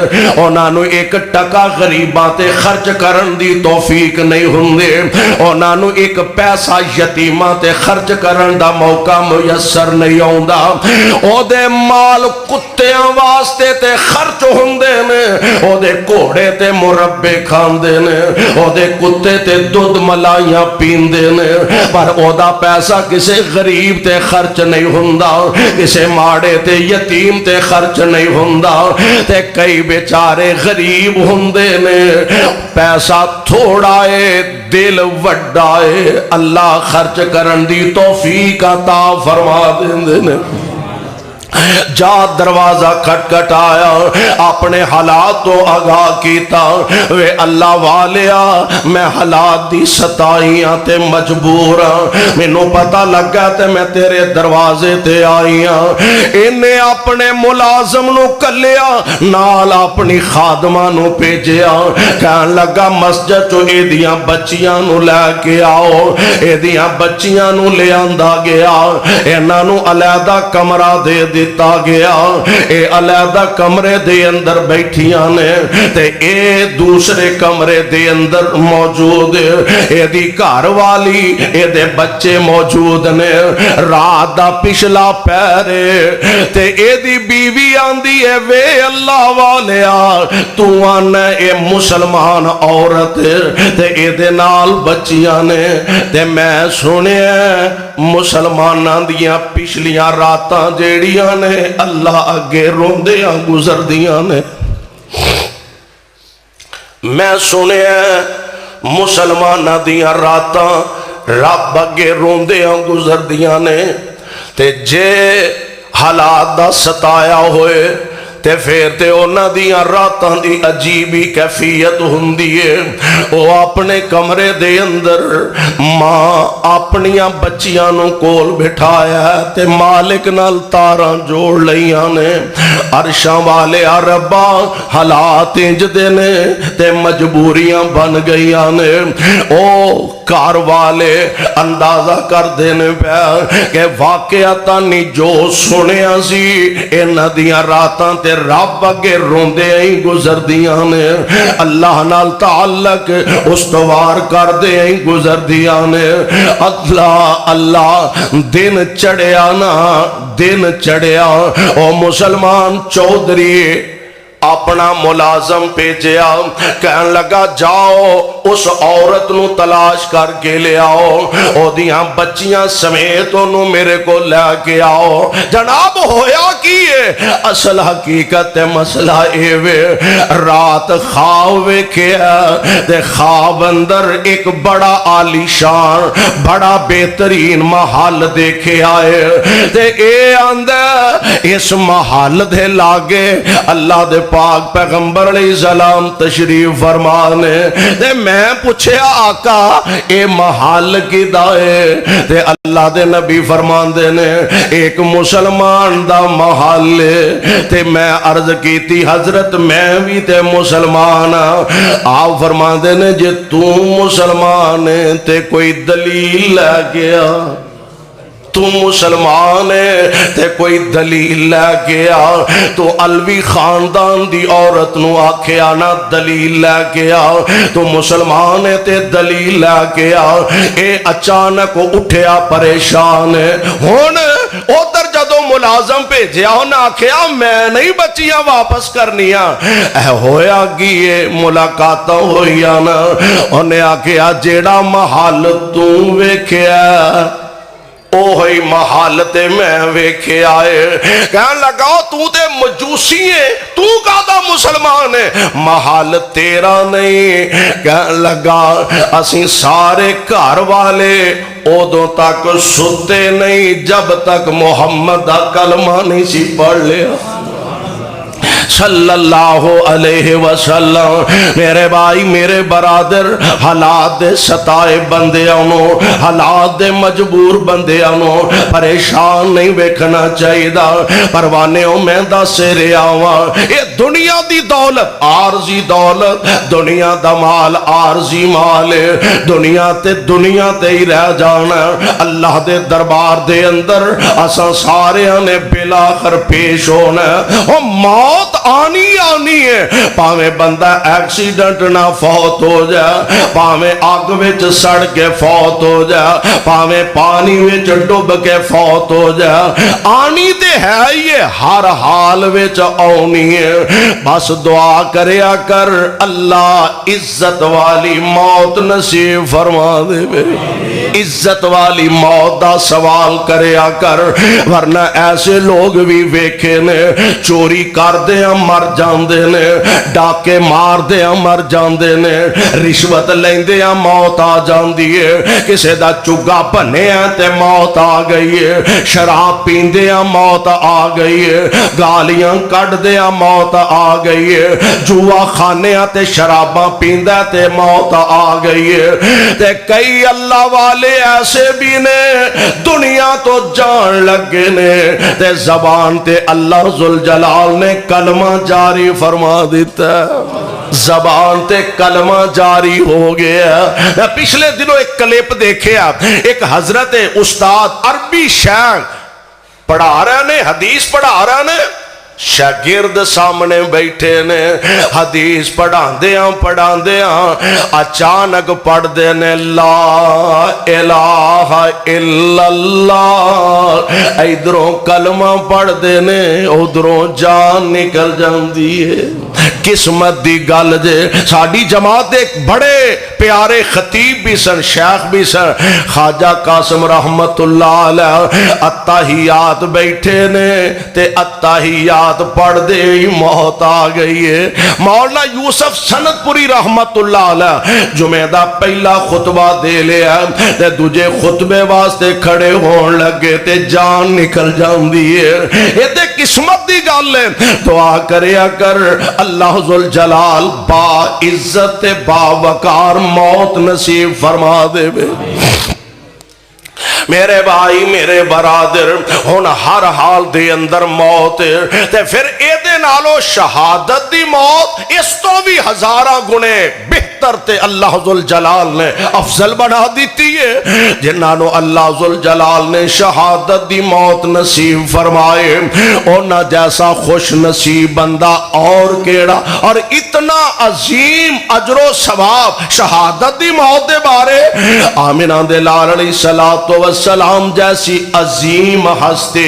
انہاں نو ایک ٹکا غریباں تے خرچ کرن دی توفیق نہیں ہوندے، انہاں نو ایک پیسہ یتیماں تے خرچ کرن دا موقع میسر نہیں ہوندا، او دے مال کتیاں واسطے تے خرچ ہوندے نے، او دے کوڑے تے مربے کھاندے نے، او دے کتے تے دودھ ملائیاں پیندے نے، پر او دا پیسہ کسے غریب تے خرچ نہیں ہوندا، کسے ماڑے تے یتیم تے خرچ نہیں ہوندا، تے کئی بیچارے غریب ہوندے نے، پیسہ تھوڑا ہے دل وڈا ہے، اللہ خرچ کرن دی توفیق عطا فرما دیندے نے۔ جا دروازہ کھٹکھٹایا، اپنے حالات تو آگاہ کیتا، وے اللہ والیا میں حالات دی ستائیاں تے مجبور ہاں، مینوں پتہ لگا تے میں تیرے دروازے تے آئیاں۔ انہیں اپنے ملازم نو کلیا، نال اپنی خادمہ نو بھیجیا، کہن لگا مسجد چو ایدیاں بچیاں نو لے کے آؤ۔ ایدیاں بچیاں نو لے آندا گیا، انہاں نو علیحدہ کمرہ دے دیتا گیا، اے علیحدہ کمرے دے اندر بیٹھیاں نے تے اے دوسرے کمرے دے اندر موجود، اے دی گھر والی اے دے بچے موجود نے۔ رات دا پچھلا پہرے تے اے دی بیوی آندی ہے، وے اللہ والیا تو آنا اے مسلمان عورت تے اے دے نال بچیاں نے، تے میں سنے مسلماناں دیاں پچھلیاں راتاں جیڑیاں نے اللہ اگے روندیاں گزر دیاں نے۔ میں سنے مسلماناں دیاں راتاں رب اگے روندیاں گزر دیاں نے، تے جے حالات دا ستایا ہوئے تے پھر تے اونا دیاں راتاں دی عجیبی کیفیت ہوندی ہے۔ او اپنے کمرے دے اندر ماں اپنیاں بچیاں نو کول بٹھایا ہے تے مالک نال تاراں جوڑ لیاں نے۔ عرشاں والے ربا حالات انج دے نے تے مجبوریاں بن گئیاں نے۔ او گھر والے اندازہ کر دینے پہ کہ واقعاتاں نی جو سنیا سی انہاں دیاں راتاں تے رب اگے روندے ہی گزر دیاں نے، اللہ نال تعلق استوار کر دے ہی گزر دیاں نے۔ اللہ اللہ دن چڑھیا نا، دن چڑھیا، او مسلمان چودھری اپنا ملازم بھیجیا، کہن لگا جاؤ اس عورت نو تلاش کر کے لے آؤ، او دیاں بچیاں سمیت انہوں میرے کو لے کے آؤ۔ جناب ہویا کیے اصل حقیقت مسئلہ ایوے، رات خواب کیا تے خواب اندر ایک بڑا عالی شان بڑا بہترین محل دیکھے آئے تے اے اندر اس محل دے لاگے اللہ دے پاک پیغمبر علیہ السلام تشریف فرمانے تے میں پوچھے آقا اے محل کی دائے تے اللہ دے نبی فرماندے نے ایک مسلمان دا محل تے میں عرض کی تھی حضرت میں بھی تے مسلمان آپ فرماندے نے جے تو مسلمان تے کوئی دلیل لے گیا، تو مسلمان ہے تے کوئی دلیل لے گیا، تو علوی خاندان دی عورت نو آکھیا نا دلیل لے گیا، تو مسلمان ہے تے دلیل لے گیا۔ اے اچانک اٹھیا پریشان ہے، ہون ادھر جدو ملازم بھیجیا انہیں آکھیا میں نہیں بچیاں واپس کرنیاں، اے ہویا گیے ملاقاتاں ہوئیاں نا، انہیں آکھیا جیڑا محل تو ویکھیا اوہی محل تے میں ویکھے آئے، کہنے لگا تو تے مجوسی ہے، تو کہتا مسلمان ہے، محل تیرا نہیں۔ کہنے لگا اسی سارے گھر والے ادوں تک ستے نہیں جب تک محمد دا کلمہ نہیں سی پڑھ لیا صلی اللہ علیہ وسلم۔ میرے بھائی میرے برادر حالات دے ستائے بندے انہوں، حالات دے مجبور بندے انہوں پریشان نہیں بیکھنا چاہیے دا، پروانے میں دا سرے آواں، یہ دنیا دی دولت عارضی دولت، دنیا دا مال عارضی مال، دنیا تے ہی رہ جانا، اللہ دے دربار دے اندر اساں سارے نے بلاخر پیش ہونا، وہ موت آنی ہے، پاویں بندہ ایکسیڈنٹ نہ فوت ہو جائے، پاویں آگ وچ سڑ کے فوت ہو جائے، پاویں پانی وچ ڈب کے فوت ہو جائے، آنی تے ہے یہ ہر حال وچ آنی ہے۔ بس دعا کریا کر اللہ عزت والی موت نصیب فرما دے، عزت والی موت دا سوال کریا کر، ورنہ ایسے لوگ بھی ویکھے نے چوری کردیاں مر جاندے نے، ڈاکے ماردیاں مر جاندے نے، رشوت لیندیاں موت آ جاندی ہے، کسے دا چگا بنیا تے موت آ گئی ہے، شراب پیندیاں موت آ گئی ہے، گالیاں کٹ دیا موت آ گئی ہے، جوا خانیاں تے شراباں پیندہ تے موت آ گئی ہے۔ تے کئی اللہ والے ایسے بھی نے دنیا تو جان لگے نے تے زبان تے اللہ ذوالجلال نے کلمہ جاری فرما دیتا ہے، زبان تے کلمہ جاری ہو گیا۔ پچھلے دنوں ایک کلپ دیکھے آپ، ایک حضرت استاد عربی شیخ پڑھا رہے نے، حدیث پڑھا رہے نے، شاگرد سامنے بیٹھے نے، حدیث پڑھا دیاں اچانک پڑھ دینے لا الہ الا اللہ، ادھروں کلمہ پڑھ دینے ادھروں جان نکل جاندی ہے۔ قسمت دی گل جے، ساڑی جماعت ایک بڑے پیارے خطیب بھی سن، شیخ بھی سن، خواجہ قاسم رحمت اللہ علیہ، اتحیات بیٹھے نے تے اتحیات پڑھ دے ہی موت آ گئی ہے۔ مولانا یوسف سند پوری رحمت اللہ علیہ جمعہ دا پہلا خطبہ دے لیا تے دوجے خطبے واسطے کھڑے ہون لگے تے جان نکل جاندی ہے۔ یہ تے قسمت دی گل ہے، دعا کریا کر اللہ ذوالجلال با عزت با وقار موت نصیب فرما دے بے۔ میرے بھائی میرے برادر، ہن ہر حال دے اندر موت تے پھر اے دے نالو شہادت دی موت اس تو بھی ہزارہ گنے بہتر تے اللہ ذوالجلال نے افضل بنا دیتی ہے۔ جنہانو اللہ ذوالجلال نے شہادت دی موت نصیب فرمائے، اونا جیسا خوش نصیب بندہ اور کیڑا، اور اتنا عظیم اجر و ثواب شہادت دی موت دے بارے۔ آمنہ دے لال علیہ السلام جیسی عظیم ہستی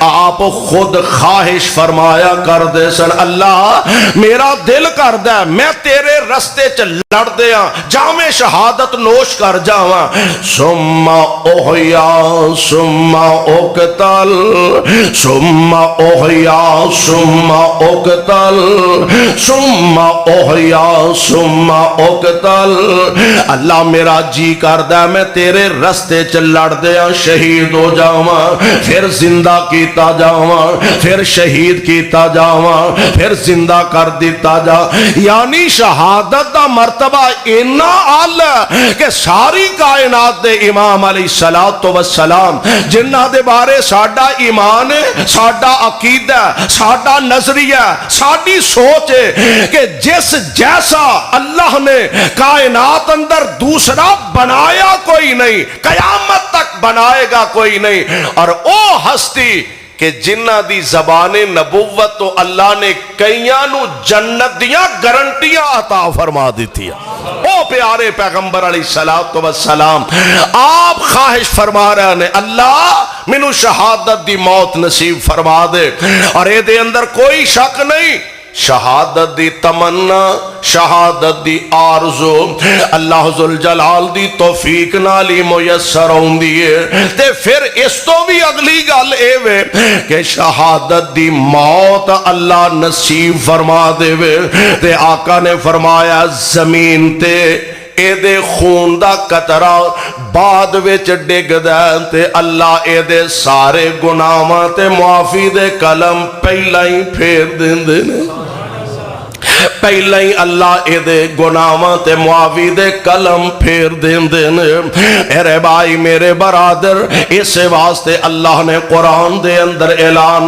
آپ خود خواہش فرمایا کر دے سن، اللہ میرا دل کر دے میں تیرے رستے چ لڑ دیا جامع شہادت نوش کر جاواں، ثم احیا ثم اقتل ثم احیا ثم اقتل ثم احیا ثم اقتل، اللہ میرا جی کر دے میں تیرے رستے چ لڑ دیا شہید ہو جاواں، پھر زندہ کیتا جاواں، پھر شہید کیتا جاواں، پھر زندہ کر دیتا جا۔ یعنی شہادت دا مرتبہ اتنا اعلی کہ ساری کائنات دے امام علیہ السلام جنہ دے بارے ساڈا ایمان ہے، ساڈا عقیدہ، ساڈا نظریہ، ساڈی سوچ ہے کہ جس جیسا اللہ نے کائنات اندر دوسرا بنایا کوئی نہیں، قیامت تک بنائے گا کوئی نہیں، اور او ہستی کہ جنہ دی زبان نبوت تو اللہ نے کئیانو جنت دیاں گارنٹیاں عطا فرما دیتی ہے۔ او پیارے پیغمبر علیہ السلام آپ خواہش فرما رہے ہیں، اللہ منو شہادت دی موت نصیب فرما دے، اور اے دے اندر کوئی شک نہیں، شہادت دی تمنا، شہادت دی آرزو اللہ ذوالجلال دی توفیق نالی میسر ہوندی ہے۔ تے پھر اس تو بھی اگلی گل اے وے کہ شہادت دی موت اللہ نصیب فرما دے وے، تے آقا نے فرمایا زمین تے اے دے خون دا قطرہ بعد وچ ڈگ دے تے اللہ اے دے سارے گناہاں تے معافی دے کلم پہلا ہی پھیر دیندے نے، پہلا ہی اللہ اے دے گناہاں تے معافی دے کلم پھیر دیندے نے۔ میرے بھائی میرے برادر، اس واسطے اللہ نے قرآن دے اندر اعلان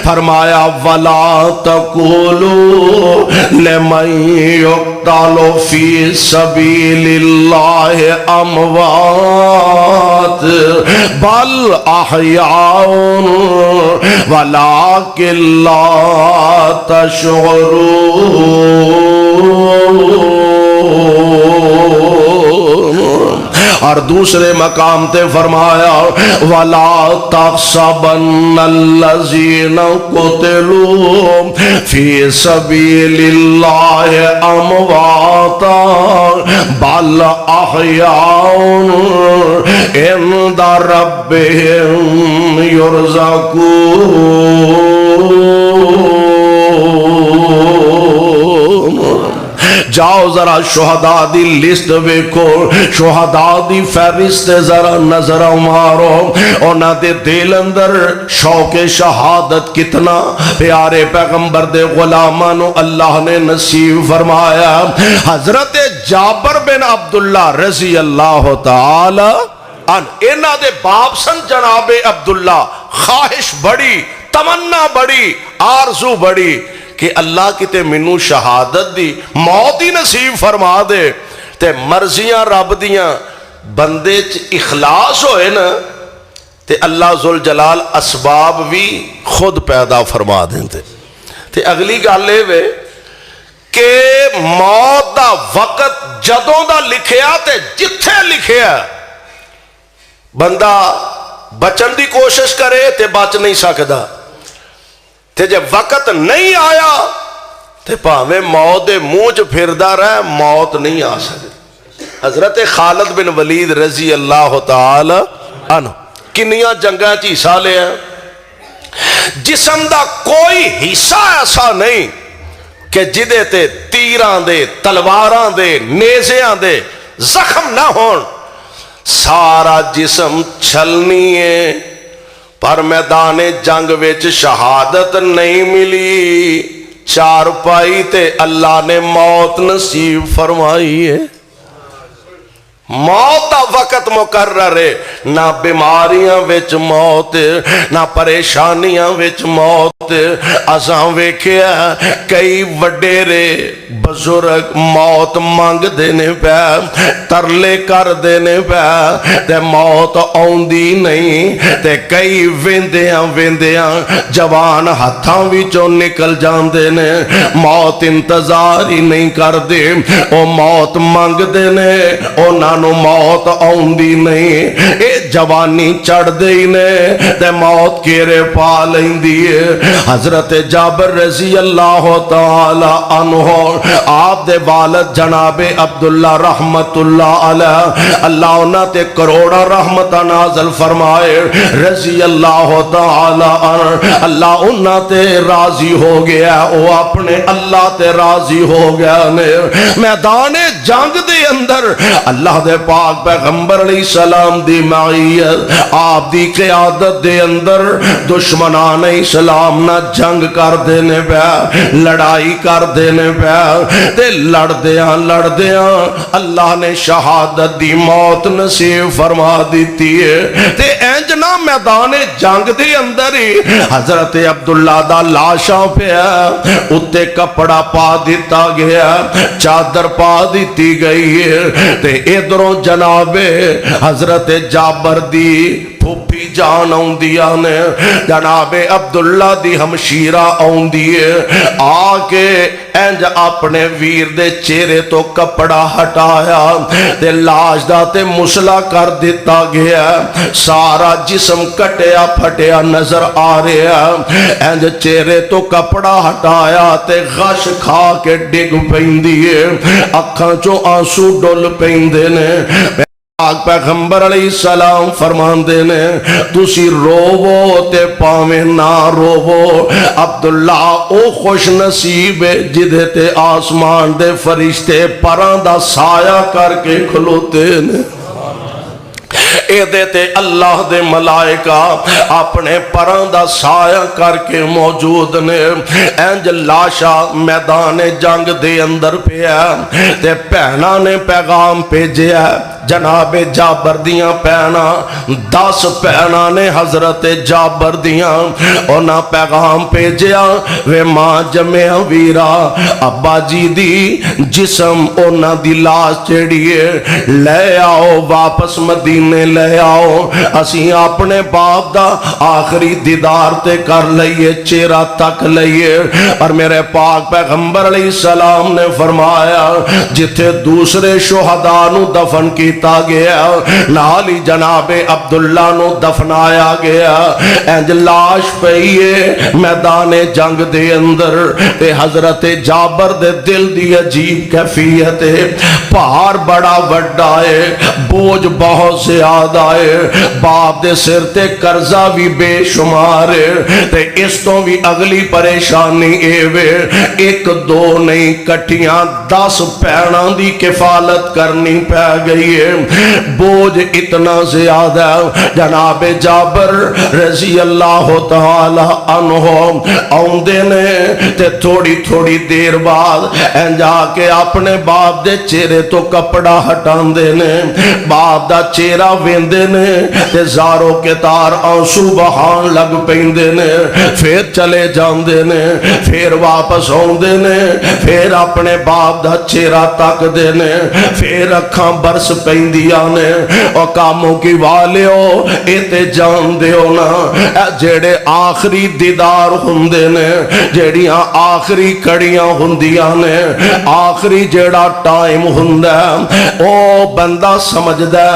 فرمایا وَلَا تَقُولُوا لِمَن يُقْتَلُ فِي سَبِيلِ اللَّهِ أَمْوَاتٌ بَلْ أَحْيَاءٌ وَلَكِن لَّا تَشْعُرُونَ۔ اور دوسرے مقام تے فرمایا وَلَا تَحْسَبَنَّ الَّذِينَ قُتِلُوا فِي سَبِيلِ اللَّهِ أَمْوَاتًا بَلْ أَحْيَاءٌ عِندَ رَبِّهِمْ يُرْزَقُونَ۔ جاؤ ذرا شہداء دی لسٹ ویکھو، شہداء دی فہرست ذرا نظر مارو، انہاں دے دل اندر شوق شہادت کتنا پیارے پیغمبر دے غلاماں نو اللہ نے نصیب فرمایا۔ حضرت جابر بن عبداللہ رضی اللہ تعالی انہاں دے باپ سن جناب عبداللہ، خواہش بڑی، تمنا بڑی، آرزو بڑی کہ اللہ کی تے منو شہادت دی موت ہی نصیب فرما دے تے مرضیاں رب دیاں بندے چ اخلاص ہوئے نا تے اللہ ذوالجلال اسباب بھی خود پیدا فرما دیندے۔ تے اگلی گالے وے کہ موت دا وقت جدوں دا لکھیا تے جتھے لکھیا بندہ بچن دی کوشش کرے تے بچ نہیں سکدا، تے جب وقت نہیں آیا تے پاویں موت دے منہ چ پھردا رہے موت نہیں آ سکتی۔ حضرت خالد بن ولید رضی اللہ تعالی عنہ کنیاں جنگاں چ حصہ لیا، جسم دا کوئی حصہ ایسا نہیں کہ جدے تے تیراں دے، تلواراں دے، نیزیاں دے زخم نہ ہون، سارا جسم چھلنی ہے، پر میدان جنگ وچ شہادت نہیں ملی، چار پائی تے اللہ نے موت نصیب فرمائی ہے۔ موت دا وقت مقرر ہے، نہ بیماریاں وچ موت، نہ پریشانیاں وچ موت۔ اساں ویکھیا کئی وڈیرے بزرگ موت مانگ دینے پہ، ترلے کر دینے پہ تے موت آوندی نہیں، تے کئی ویندیاں ویندیاں جوان ہتھاں وچوں نکل جاندے نے، موت انتظار ہی نہیں کر دے، او موت مانگ دینے، انہاں نو موت آوندی نہیں، اے جوانی چڑھ دئی نے تے موت کیرے پا لیندی ہے۔ حضرت جابر رضی اللہ تعالی عنہ آپ دے والد جناب عبداللہ رحمت اللہ علیہ، اللہ انہاں تے کروڑا رحمت نازل فرمائے رضی اللہ تعالی عنہ، اللہ انہاں تے راضی ہو گیا، وہ اپنے اللہ تے راضی ہو گیا نے۔ میدان جنگ دے اندر اللہ دے پاک پیغمبر علیہ السلام دی معیت، آپ دی قیادت دے اندر دشمنان اسلام نہ جنگ کر دینے پہ، لڑائی کر دینے پہ، تے لڑدیاں اللہ نے شہادت دی موت نصیب فرما دیتی ہے۔ تے اینجنا میدان جنگ دے اندر ہی حضرت عبداللہ دا لاشاں پہ اتے کپڑا پا دیتا گیا، چادر پا دیتی گئی ہے، تے ادھروں جناب حضرت جابر دی پھوپھی جان آؤندیا نے، جناب عبداللہ دی ہمشیرہ آؤندی ہے، آکے اینج اپنے ویر دے چہرے تو کپڑا ہٹایا تے لاش دا تے مسلا کر دیتا گیا، سارا جسم کٹیا پھٹیا نظر آ رہا، اینج چہرے تو کپڑا ہٹایا تے غش کھا کے ڈگ پیندی ہے، اکھاں چوں آنسو ڈول پیندے نے۔ پیغمبر علیہ السلام فرماندے نے تسی روو تے پاویں نہ روو، عبداللہ او خوش نصیب ہے جدے تے آسمان دے فرشتے پراں دا سایہ کر کے کھلوتے نے، اے دیتے اللہ دے ملائکہ اپنے پراں دا سایہ کر کے موجود نے۔ اینج لاشا میدان جنگ دے اندر پیا تے پہنا نے پیغام بھیجیا، جناب جابر دیاں پہنا 10 پہنا نے حضرت جابر دیاں، انہاں پیغام بھیجیا وے ماں جمع ویرا ابا جی دی جسم انہاں دی لاش چڑھیے لے آؤ واپس مدینہ مدینے لے آؤ اسی اپنے باپ دا آخری دیدار تے کر لئیے چہرہ تک لئیے۔ اور میرے پاک پیغمبر علیہ السلام نے فرمایا جتھے دوسرے شہداء نو دفن کیتا گیا نال ہی جناب عبداللہ نو دفنایا گیا، انج لاش پئیے میدان جنگ دے اندر تے حضرت جابر دے دل دی عجیب کیفیت ہے، پہاڑ بڑا وڈا ہے، بوجھ بہت زیادہ ہے، باپ دے سر تے قرضہ بھی بے شمار ہے تے اس تو بھی اگلی پریشانی اے وے ایک دو نہیں کٹیاں 10 پیڑاں دی کفالت کرنی پہ گئی ہے، بوجھ اتنا زیادہ جناب جابر رضی اللہ تعالی عنہ آؤندے نے تے تھوڑی تھوڑی دیر بعد جا کے اپنے باپ دے چہرے تو کپڑا ہٹان دے نے، باپ دا چہرہ ویندے نے تے زاروں کے تار آنسو بہان لگ پیندے نے، پھر چلے جان دے نے، پھر واپس ہون دے نے، پھر اپنے باپ دا چہرہ تک دے نے، پھر اکھاں برس پیندیاں نے، اور کاموں کی والیو ایتے جان دے ہو نا جیڑے آخری دیدار ہوندے نے، جیڑیاں آخری کڑیاں ہوندیاں نے، آخری جیڑا ٹائم ہوندہ او بندہ سمجھ دے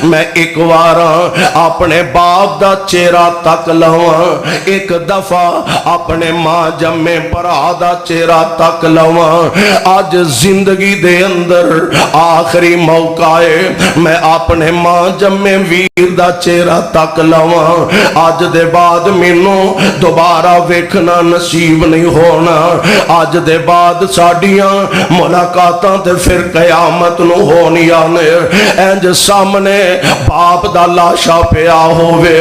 میں ایک وارا اپنے باپ دا چہرہ تک لواں، ایک دفعہ اپنے ماں جمے پرا دا چہرہ تک لواں، آج زندگی دے اندر آخری موقع ہے میں اپنے ماں جمے ویر دا چہرہ تک لواں، آج دے بعد مینوں دوبارہ ویکھنا نصیب نہیں ہونا، آج دے بعد ساڑیاں ملاقاتاں تے پھر قیامت نو ہونیاں نے، انج سامنے باپ دا لاشا پیا ہووے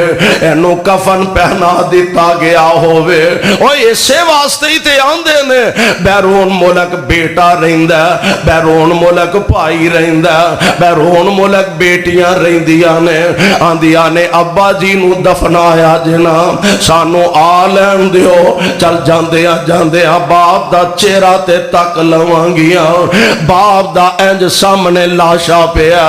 اینو کفن پہنا دیتا گیا ہووے، اور اسے واسطے ہی تے آندے نے بیرون ملک بیٹا رہندہ، بیرون ملک پائی رہندہ، بیرون ملک بیٹیاں رہندیاں نے، آندیاں نے ابا جی نو دفنایا جنا سانو آلین دیو، چل جاندیاں جاندیاں باپ دا چہرہ تے تک لوانگیاں، باپ دا انج سامنے لاشا پیا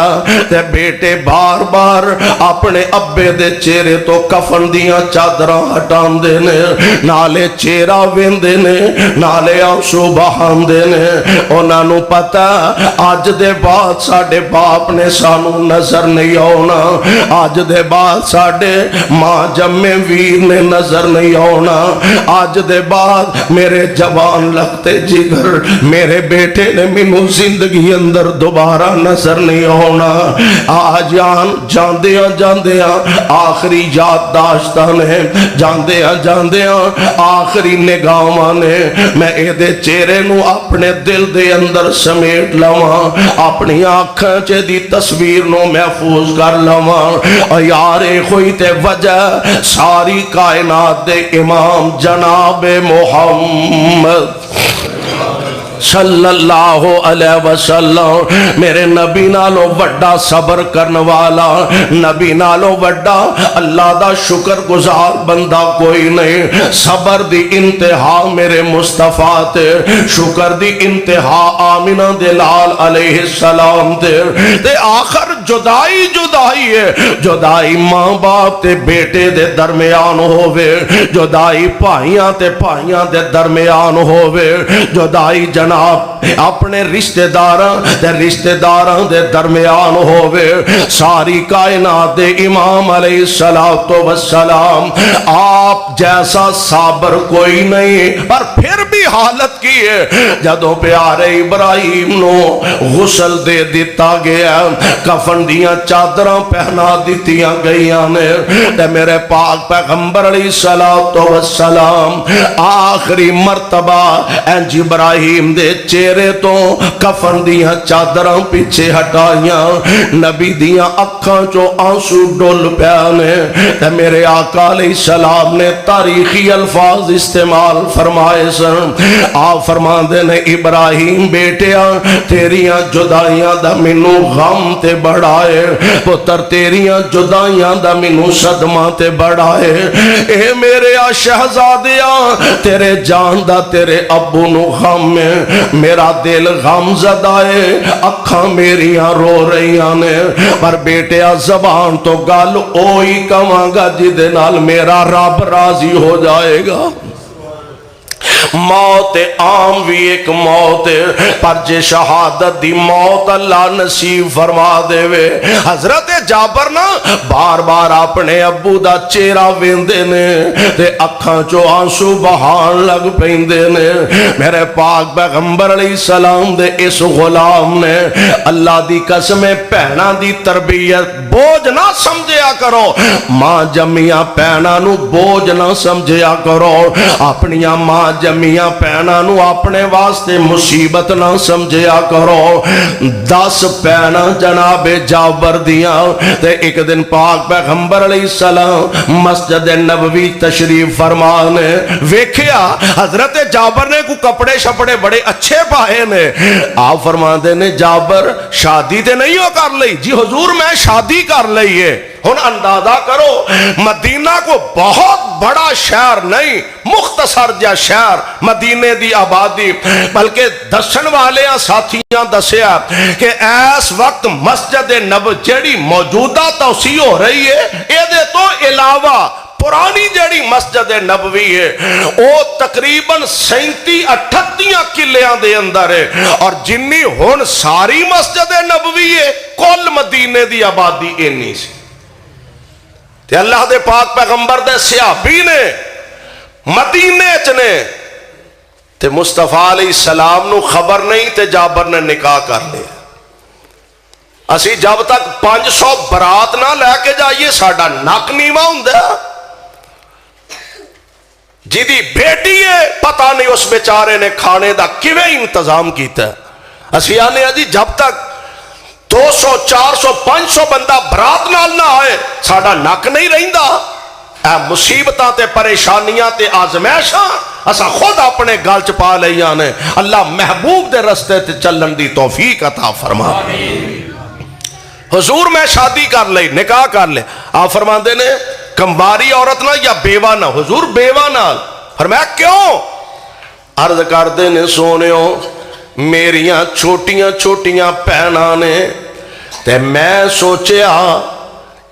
تے بیٹے بار بار اپنے ابے دے چہرے تو کفن دیاں چادراں ہٹان دے نے، نالے چہرہ ویندے نے، نالے آنسو بہان دے نے، انہاں نو پتہ آج دے بعد ساڑے باپ نے سانو نظر نہیں ہونا، آج دے بعد ساڑے ماں جمے ویر نے نظر نہیں ہونا، آج دے بعد میرے جوان لگتے جگر میرے بیٹے نے مینوں زندگی اندر دوبارہ نظر نہیں ہونا، آج جاندیاں جاندیاں آخری یاد داشتان ہے، جاندیاں جاندیاں آخری نگاہاں نے، میں اے دے چہرے نو اپنے دل دے اندر سمیٹ لواں، اپنی آنکھاں چے دی تصویر نو محفوظ کر لواں، اور یارے کوئی تے وجہ ساری کائنات دے امام جناب محمد صلی اللہ علیہ وسلم میرے نبی نالو وڈا صبر کرنے والا، نبی نالو وڈا اللہ دا شکر گزار بندہ کوئی نہیں، صبر دی انتہا میرے مصطفیٰ تے، شکر دی انتہا آمینہ دلال علیہ السلام تے آخر جدائی جدائی ہے، جدائی ماں باپ تے بیٹے دے درمیان ہووے، جدائی پائیاں تے پائیاں دے درمیان ہووے، جدائی اپنے رشتہ داراں دے درمیان ہووے، ساری کائنات دے امام علیہ السلام آپ جیسا صابر کوئی نہیں، پر پھر بھی حالت کی ہے جدوں پیارے ابراہیم نو غسل دے دیتا گیا، کفن دیاں چادراں پہنا دیتیاں گئیاں نے، تے میرے پاک پیغمبر علیہ السلام آخری مرتبہ انج ابراہیم دے چہرے تو کفن دیاں چادراں پیچھے ہٹائیاں، نبی دیاں اکھاں چو آنسو ڈول پیانے، تے میرے آقا علیہ السلام نے تاریخی الفاظ استعمال فرمائے سن، آپ فرماندے نے ابراہیم بیٹیا تیریاں جدائیاں دا مینوں غم تے بڑا ہے پتر تیریاں جدائیاں دا مینوں صدمہ تے بڑا ہے اے میرے شہزادیاں تیرے جان دا تیرے ابو نو غم ہے میرا دل غم زدہ ہے اکھاں میریاں رو رہیاں نے پر بیٹیا زبان تو گل اوہی کہاں گا جدے نال میرا رب راضی ہو جائے گا موت عام بھی ایک موت پر جے شہادت دی موت اللہ نصیب فرما دے وے حضرت جابر نا بار بار اپنے ابو دا چہرہ ویندے نے تے اکھاں چو آنسو بہان لگ پیندے نے میرے پاک پیغمبر علیہ السلام دے اس غلام نے اللہ دی قسم پہنا دی تربیت بوجھ نہ سمجھیا کرو ماں جمیاں پہنا نو بوجھ نہ سمجھیا کرو اپنیاں ماں جمیاں پہنا نو اپنے واسطے مصیبت نہ سمجھیا کرو 10 پہنا جناب جابر دیاں تے ایک دن پاک پیغمبر علیہ السلام مسجد نبوی تشریف فرمانے ویکھیا حضرت جابر نے کو کپڑے شپڑے بڑے اچھے پائے نے آپ فرماندے نے جابر شادی تے نہیں ہو کر لئی جی حضور میں شادی کر لئیے ہن اندازہ کرو مدینہ کو بہت بڑا شہر نہیں مختصر جا شہر مدینے دی آبادی بلکہ دسن والے ساتھیاں دسیا کہ اس وقت مسجد نبوی جڑی موجودہ توسیع ہو رہی ہے اے دے تو علاوہ پرانی جڑی مسجد نبوی ہے او تقریباً 37-38 کلیاں دے اندر ہے اور جنی ہون ساری مسجد نبوی ہے کل مدینے دی آبادی اینی سی تے اللہ دے پاک پیغمبر دے صحابی نے مدینے چنے تے مصطفیٰ علیہ السلام نو خبر نہیں تے جابر نے نکاح کر لیا اسی جب تک 500 برات نہ لے کے جائیے ساڑھا ناک نیمہ ہوندہ جیدی بیٹی ہے پتہ نہیں اس بیچارے نے کھانے دا کیویں انتظام کیتا ہے اسی آنے جی جب تک 200 400 500 بندہ برات نال نہ آئے ساڑھا نک نہیں رہندہ اے مصیبتاں تے پریشانیاں تے آزمائشاں اسا خود اپنے گال چپا لئیاں نے اللہ محبوب دے رستے تے چلن دی توفیق عطا فرما حضور میں شادی کر لئی نکاح کر لے آپ فرمان دے نے کمباری عورت نہ یا بیوہ نہ حضور بیوہ نہ فرمایا کیوں عرض کر دے نے سونےوں میریاں چھوٹیاں چھوٹیاں پہنا نے تے میں سوچیا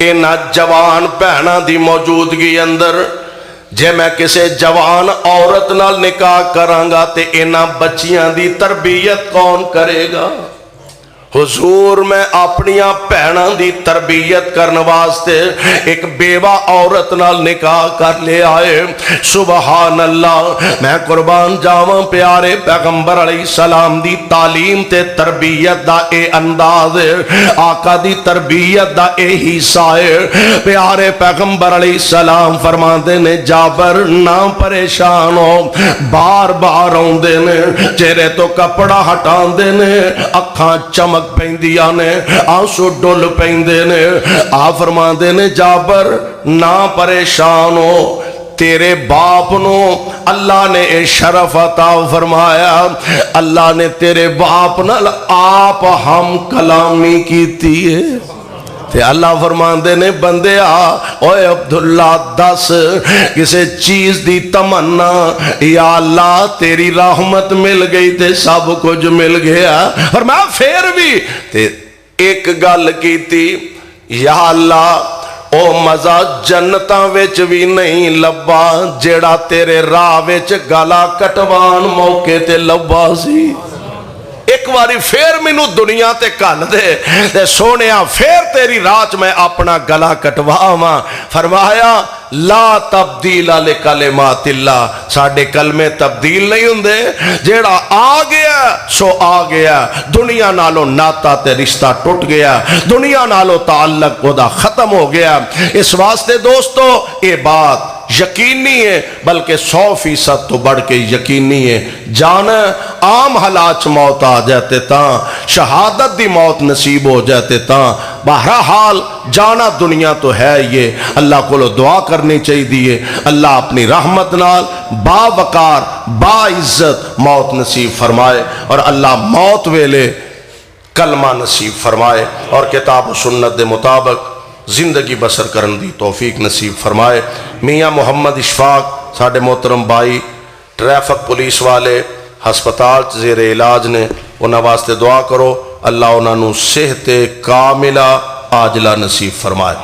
اینا جوان پہنا دی موجودگی اندر جے میں کسے جوان عورت نال نکاح کرانگا تے اینا بچیاں دی تربیت کون کرے گا حضور میں اپنیاں پہناں دی تربیت کرنے واسطے ایک بیوہ عورت نال نکاح کر لے آئے سبحان اللہ میں قربان جاواں پیارے پیغمبر علیہ السلام دی تعلیم تے تربیت دا اے انداز آقا دی تربیت دا اے حصہ پیارے پیغمبر علیہ السلام فرماندے نے جابر نہ پریشان ہو بار بار آندے نے چہرے تو کپڑا ہٹان دے نے اکھاں چمک پیندیاں نے آنسو ڈول پیندے نے آپ فرماندے نے جابر نہ پریشان ہو تیرے باپ نو اللہ نے اے شرف عطا فرمایا اللہ نے تیرے باپ نال آپ ہم کلامی کیتی ہے تے اللہ فرماندے نے بندے اوے عبداللہ دس کسے چیز دی تمنا یا اللہ تیری رحمت مل گئی تے سب کچھ مل گیا فرمایا پھر بھی تے ایک گل کی تھی یا اللہ او مزہ جنتاں وچ بھی نہیں لبا جیڑا تیرے راہ وچ گلا کٹوان موقع تے لبا سی ایک باری پھر مینو دنیا تے کل دے سونیا پھر تیری رات میں اپنا گلا کٹواواں فرمایا لا تبدیل لکلمات اللہ ساڑھے کلمے تبدیل نہیں ہوندے جیڑا آ گیا سو آ گیا دنیا نالو ناتا تے رشتہ ٹوٹ گیا دنیا نالو تعلق خدا ختم ہو گیا اس واسطے دوستو یہ بات یقینی ہے بلکہ 100% تو بڑھ کے یقینی ہے. جان عام حالات چ موت آ جاتے تاں شہادت دی موت نصیب ہو جاتے تاں بہرحال جانا دنیا تو ہے یہ. اللہ کو دعا کرنی چاہیے اللہ اپنی رحمت نال با وقار با عزت موت نصیب فرمائے اور اللہ موت ویلے کلمہ نصیب فرمائے اور کتاب و سنت دے مطابق زندگی بسر کرن دی توفیق نصیب فرمائے. میاں محمد اشفاق ساڑھے محترم بھائی ٹریفک پولیس والے ہسپتال زیر علاج نے، انہاں واسطے دعا کرو اللہ انہوں صحت کاملہ عاجلہ نصیب فرمائے.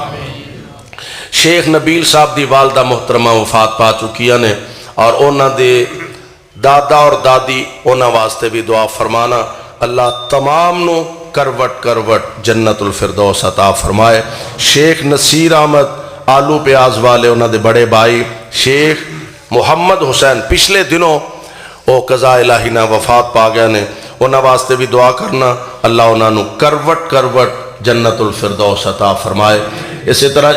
شیخ نبیل صاحب دی والدہ محترمہ وفات پا چکیاں نے اور انہاں دے دادا اور دادی انہاں واسطے بھی دعا فرمانا اللہ تمام نو کروٹ کروٹ جنت الفردوس عطا فرمائے. شیخ نصیر احمد آلو پیاز والے انہاں دے بڑے بھائی شیخ محمد حسین پچھلے دنوں او قضاء الہی نہ وفات پا گیا نے، انہاں واسطے بھی دعا کرنا اللہ انہوں کروٹ کروٹ جنت الفردوس عطا فرمائے. اسی طرح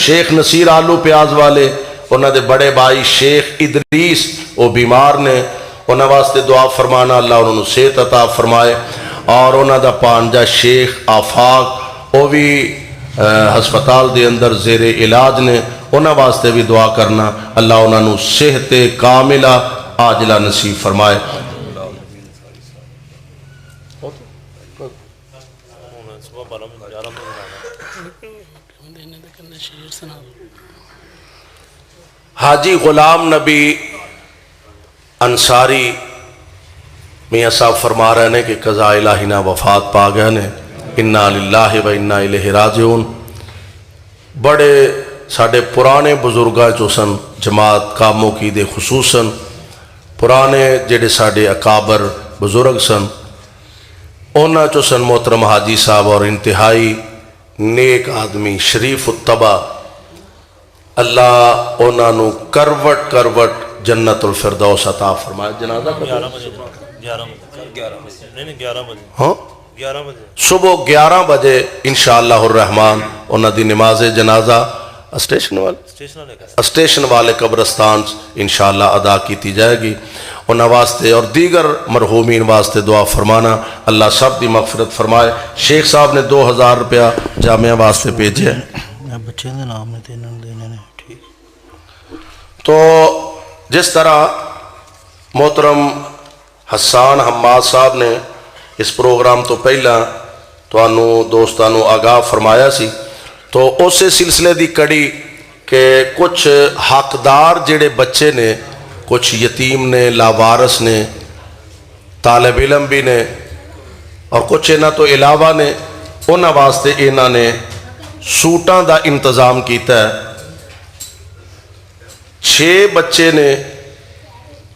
شیخ نصیر آلو پیاز والے انہاں دے بڑے بھائی شیخ ادریس وہ بیمار نے، انہاں واسطے دعا فرمانا اللہ انہوں صحت عطا فرمائے. اور انہاں دا پانجا شیخ آفاق وہ بھی ہسپتال دے اندر زیر علاج نے، انہاں واسطے بھی دعا کرنا اللہ انہوں صحت کاملہ عاجلہ نصیب فرمائے. حاجی غلام نبی انصاری میاں صاحب فرما رہے ہیں کہ قضاء الہی نہ وفات پا گئے نے، انا للہ و انا الیہ راجعون. بڑے ساڑھے پرانے بزرگاں چو سن جماعت کاموں کی دے خصوصاً پرانے جڑے ساڑھے اکابر بزرگ سن اونا چو سن محترم حاجی صاحب اور انتہائی نیک آدمی شریف الطبع اللہ اونا نو کروٹ کروٹ جنت الفردوس عطا فرمائے. جنازہ ہاں صبح 11 بجے انشاءاللہ الرحمن اونا دی نماز جنازہ اسٹیشن والے قبرستان انشاءاللہ ادا کیتی جائے گی. انہاں واسطے اور دیگر مرحومین واسطے دعا فرمانا اللہ سب دی مغفرت فرمائے. شیخ صاحب نے 2000 روپیہ جامعہ واسطے بھیجے بچے دے نام نے دینے نے. ٹھیک تو جس طرح محترم حسان حماد صاحب نے اس پروگرام تو پہلا توانوں دوستانوں آگاہ فرمایا سی تو اسے سلسلے دی کڑی کہ کچھ حقدار جڑے بچے نے، کچھ یتیم نے، لاوارث نے، طالب علم بھی نے اور کچھ انہاں تو علاوہ نے، انہاں واسطے انہاں نے سوٹاں دا انتظام کیتا ہے. 6 بچے نے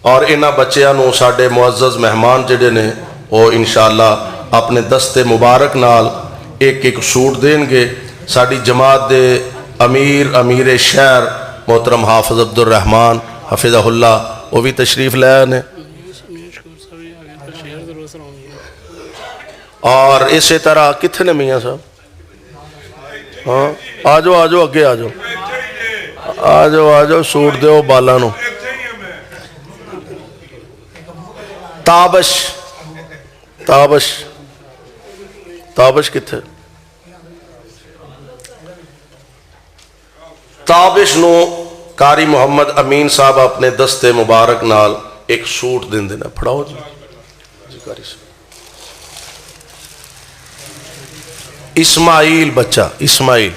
اور انہاں بچیاں نو ساڑھے معزز مہمان جڑے نے وہ انشاءاللہ اپنے دست مبارک نال ایک ایک سوٹ دیں گے. ساڑھی جماعت دے امیر شہر محترم حافظ عبد الرحمن حفظہ اللہ وہ بھی تشریف لے آنے اور اسی طرح کتنے میاں صاحب ہاں آجو اگے آجو سوٹ دیو بالا نو. تابش کتنے تابش نو قاری محمد امین صاحب اپنے دست مبارک نال ایک سوٹ دن دینا پڑھاؤ جی قاری صاحب. اسماعیل بچہ اسماعیل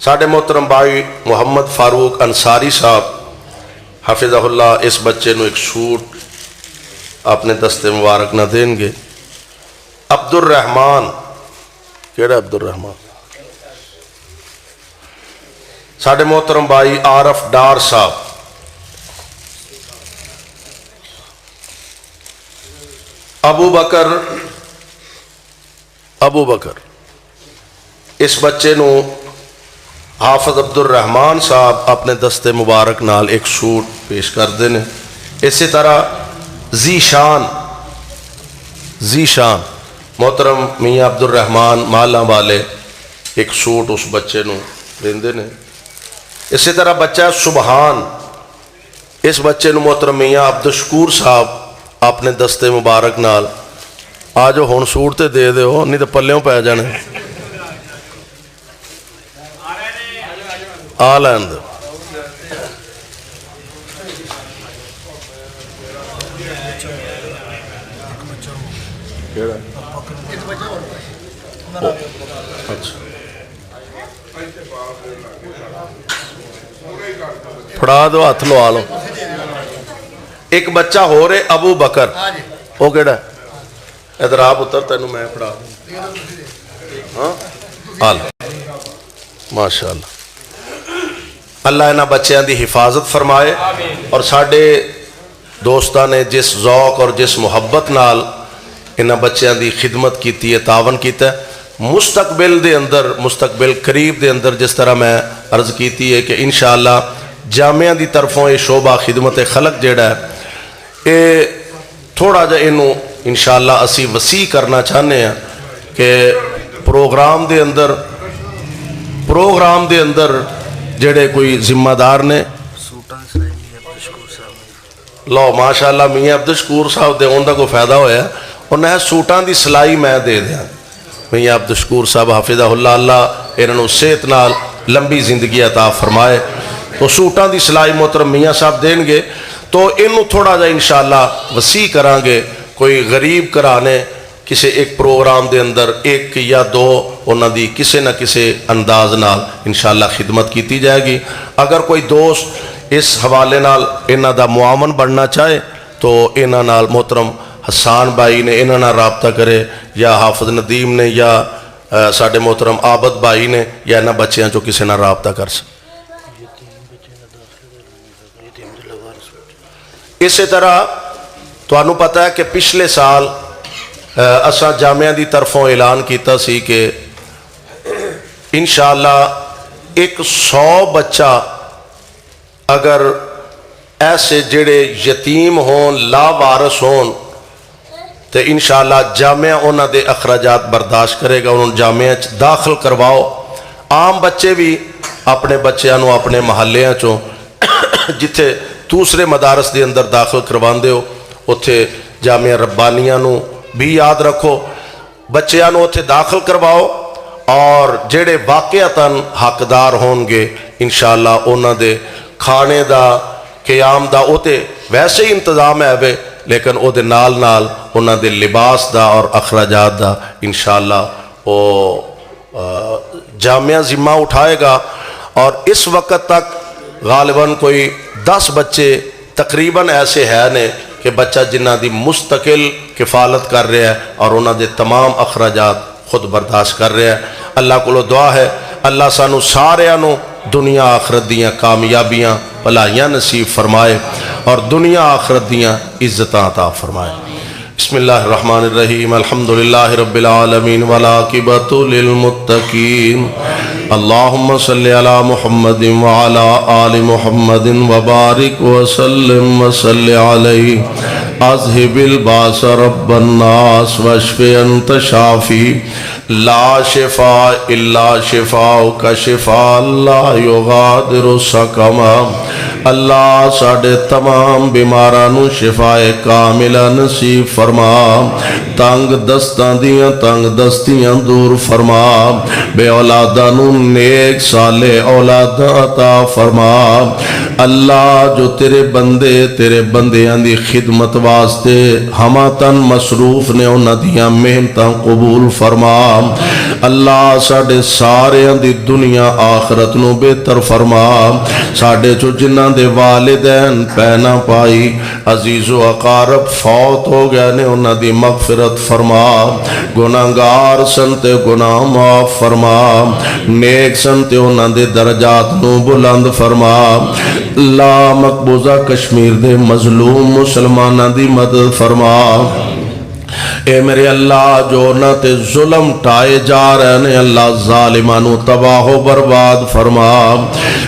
ساڑھے محترم بھائی محمد فاروق انصاری صاحب حفظہ اللہ اس بچے نو ایک سوٹ اپنے دست مبارک نہ دیں گے. عبد الرحمن کیڑا عبد الرحمن ساڑھے محترم بھائی عارف ڈار صاحب. ابو بکر اس بچے نو حافظ عبد الرحمن صاحب اپنے دست مبارک نال ایک سوٹ پیش کر دینے. اسی طرح ذیشان محترم میاں عبد الرحمن مالا والے ایک سوٹ اس بچے نو دیندے نے. اسی طرح بچہ ہے سبحان، اس بچے نو محترم میاں عبدالشکور صاحب اپنے دستے مبارک نال آ جو ہون سوٹ تے دے دیو نہیں تو پلیوں پہ جانے آ لین دو. پھڑا دو ہاتھ لوا لو. ایک بچہ ہو رہے ابو بکر، وہ کیڑا ہے؟ ادھر آپ اتر تینوں میں پڑھا ہاں حال ماشاء اللہ. اللہ انہاں بچیاں دی حفاظت فرمائے اور ساڈے دوستاں نے جس ذوق اور جس محبت نال انہاں بچیاں دی خدمت کیتی ہے، تعاون کیتا ہے، مستقبل دے اندر، مستقبل قریب دے اندر جس طرح میں عرض کیتی ہے کہ انشاءاللہ جامعہ دی طرفوں یہ شعبہ خدمت خلق جیڑا ہے یہ تھوڑا جا انہوں انشاءاللہ اسی وسیع کرنا چاہنے ہیں کہ پروگرام دے اندر جڑے کوئی ذمہ دار نے لو ماشاءاللہ میاں عبدالشکور صاحب دے اندہ کو فائدہ ہویا ہے انہیں سوٹان دی سلائی میں دے دیا. میاں عبدالشکور صاحب حافظہ اللہ انہوں صحت نال لمبی زندگی عطا فرمائے تو سوٹان دی سلائی محترم میاں صاحب دیں گے تو انہوں تھوڑا جا انشاءاللہ وسیع کران گے. کوئی غریب کرانے کسی ایک پروگرام دے اندر ایک یا دو انہوں دی کسی نہ کسی انداز نال انشاءاللہ خدمت کیتی جائے گی. اگر کوئی دوست اس حوالے نال انہوں دا معاون بننا چاہے تو انہوں نال محترم حسان بھائی نے انہوں نال رابطہ کرے یا حافظ ندیم نے یا ساڑھے محترم عابد بھائی نے یا انہوں بچیاں جو کسی نال رابطہ کر سکتے. اسی طرح تو انہوں پتہ ہے کہ پچھلے سال اساں جامعہ دی طرفوں اعلان کیتا سی کہ انشاءاللہ 100 بچہ اگر ایسے جڑے یتیم ہون لا وارث ہون تو انشاءاللہ جامعہ انہاں دے اخراجات برداشت کرے گا، انہوں جامعہ داخل کرواؤ. عام بچے بھی اپنے بچیاں اپنے محلیاں چوں جتھے دوسرے مدارس دے اندر داخل کروان دے ہو اتھے جامعہ ربانیاں نو بھی یاد رکھو، بچیاں نو اتھے داخل کرواؤ اور جڑے واقعتاً حقدار ہون گے انشاءاللہ انہاں دے کھانے دا قیام دا اوتے ویسے ہی انتظام ہے بے لیکن او دے نال نال انہاں دے لباس دا اور اخراجات دا انشاءاللہ او جامعہ ذمہ اٹھائے گا. اور اس وقت تک غالباً کوئی 10 بچے تقریباً ایسے ہیں نے کہ بچہ جنہ دی مستقل کفالت کر رہے ہیں اور انہاں دے تمام اخراجات خود برداشت کر رہے ہیں. اللہ کو دعا ہے اللہ سانو سارے انو دنیا آخرت دیاں کامیابیاں بھلائیاں نصیب فرمائے اور دنیا آخرت دیاں عزتاں عطا فرمائے. بسم اللہ الرحمن الرحیم الحمدللہ رب العالمین والعاقبۃ للمتقین اللہم صلی علی محمد وعلی آل محمد وبارک وسلم وصلی علیہ اذہب الباس رب الناس واشف انت شافی لا شفاء الا شفاءک شفاء لا یغادر سقما. اللہ ساڑھے تمام بیمارانو شفاء کاملہ نصیب فرما، تنگ دستان دیاں تنگ دستیاں دور فرما، بے اولادانو نیک صالح اولاد عطا فرما. اللہ جو تیرے بندیاں دی خدمت واسطے ہما تن مصروف نے انہاں دیاں محنتاں قبول فرما. اللہ ساڑھے سارے دی دنیا آخرت نو بہتر فرما. ساڑھے جو جنہاں دے والدین پینا پائی عزیز و اقارب فوت ہو گئے نے انہاں دی مغفرت فرما. گناہگار سنتے گناہ معاف فرما، نیک سنتے انہاں دے درجات نو بلند فرما. اللہ مقبوضہ کشمیر دے مظلوم مسلمانہ دی مدد فرما. اے میرے اللہ جو نہ تے ظلم ٹائے جا رہے ہیں اللہ ظالمانو تباہ و برباد فرما،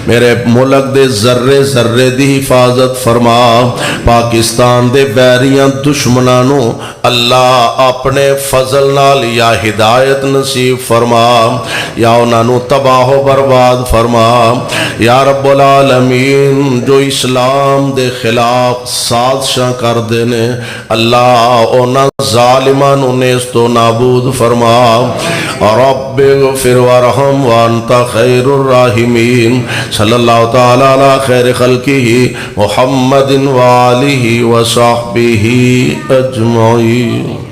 میرے ملک دے ذرے ذرے دی حفاظت فرما، پاکستان دے بیریاں دشمنانو اللہ اپنے فضل نال یا ہدایت نصیب فرما یا انہوں تباہ و برباد فرما یا رب العالمین۔ جو اسلام دے خلاف سازشاں کر دینے اللہ اونا ظالمان انیس تو نابود فرما، رب اغفر ورحم وانت خیر الراحمین۔ صلی اللہ تعالی علی خیر خلقہ محمد وآلہ وصحبہ اجمعین۔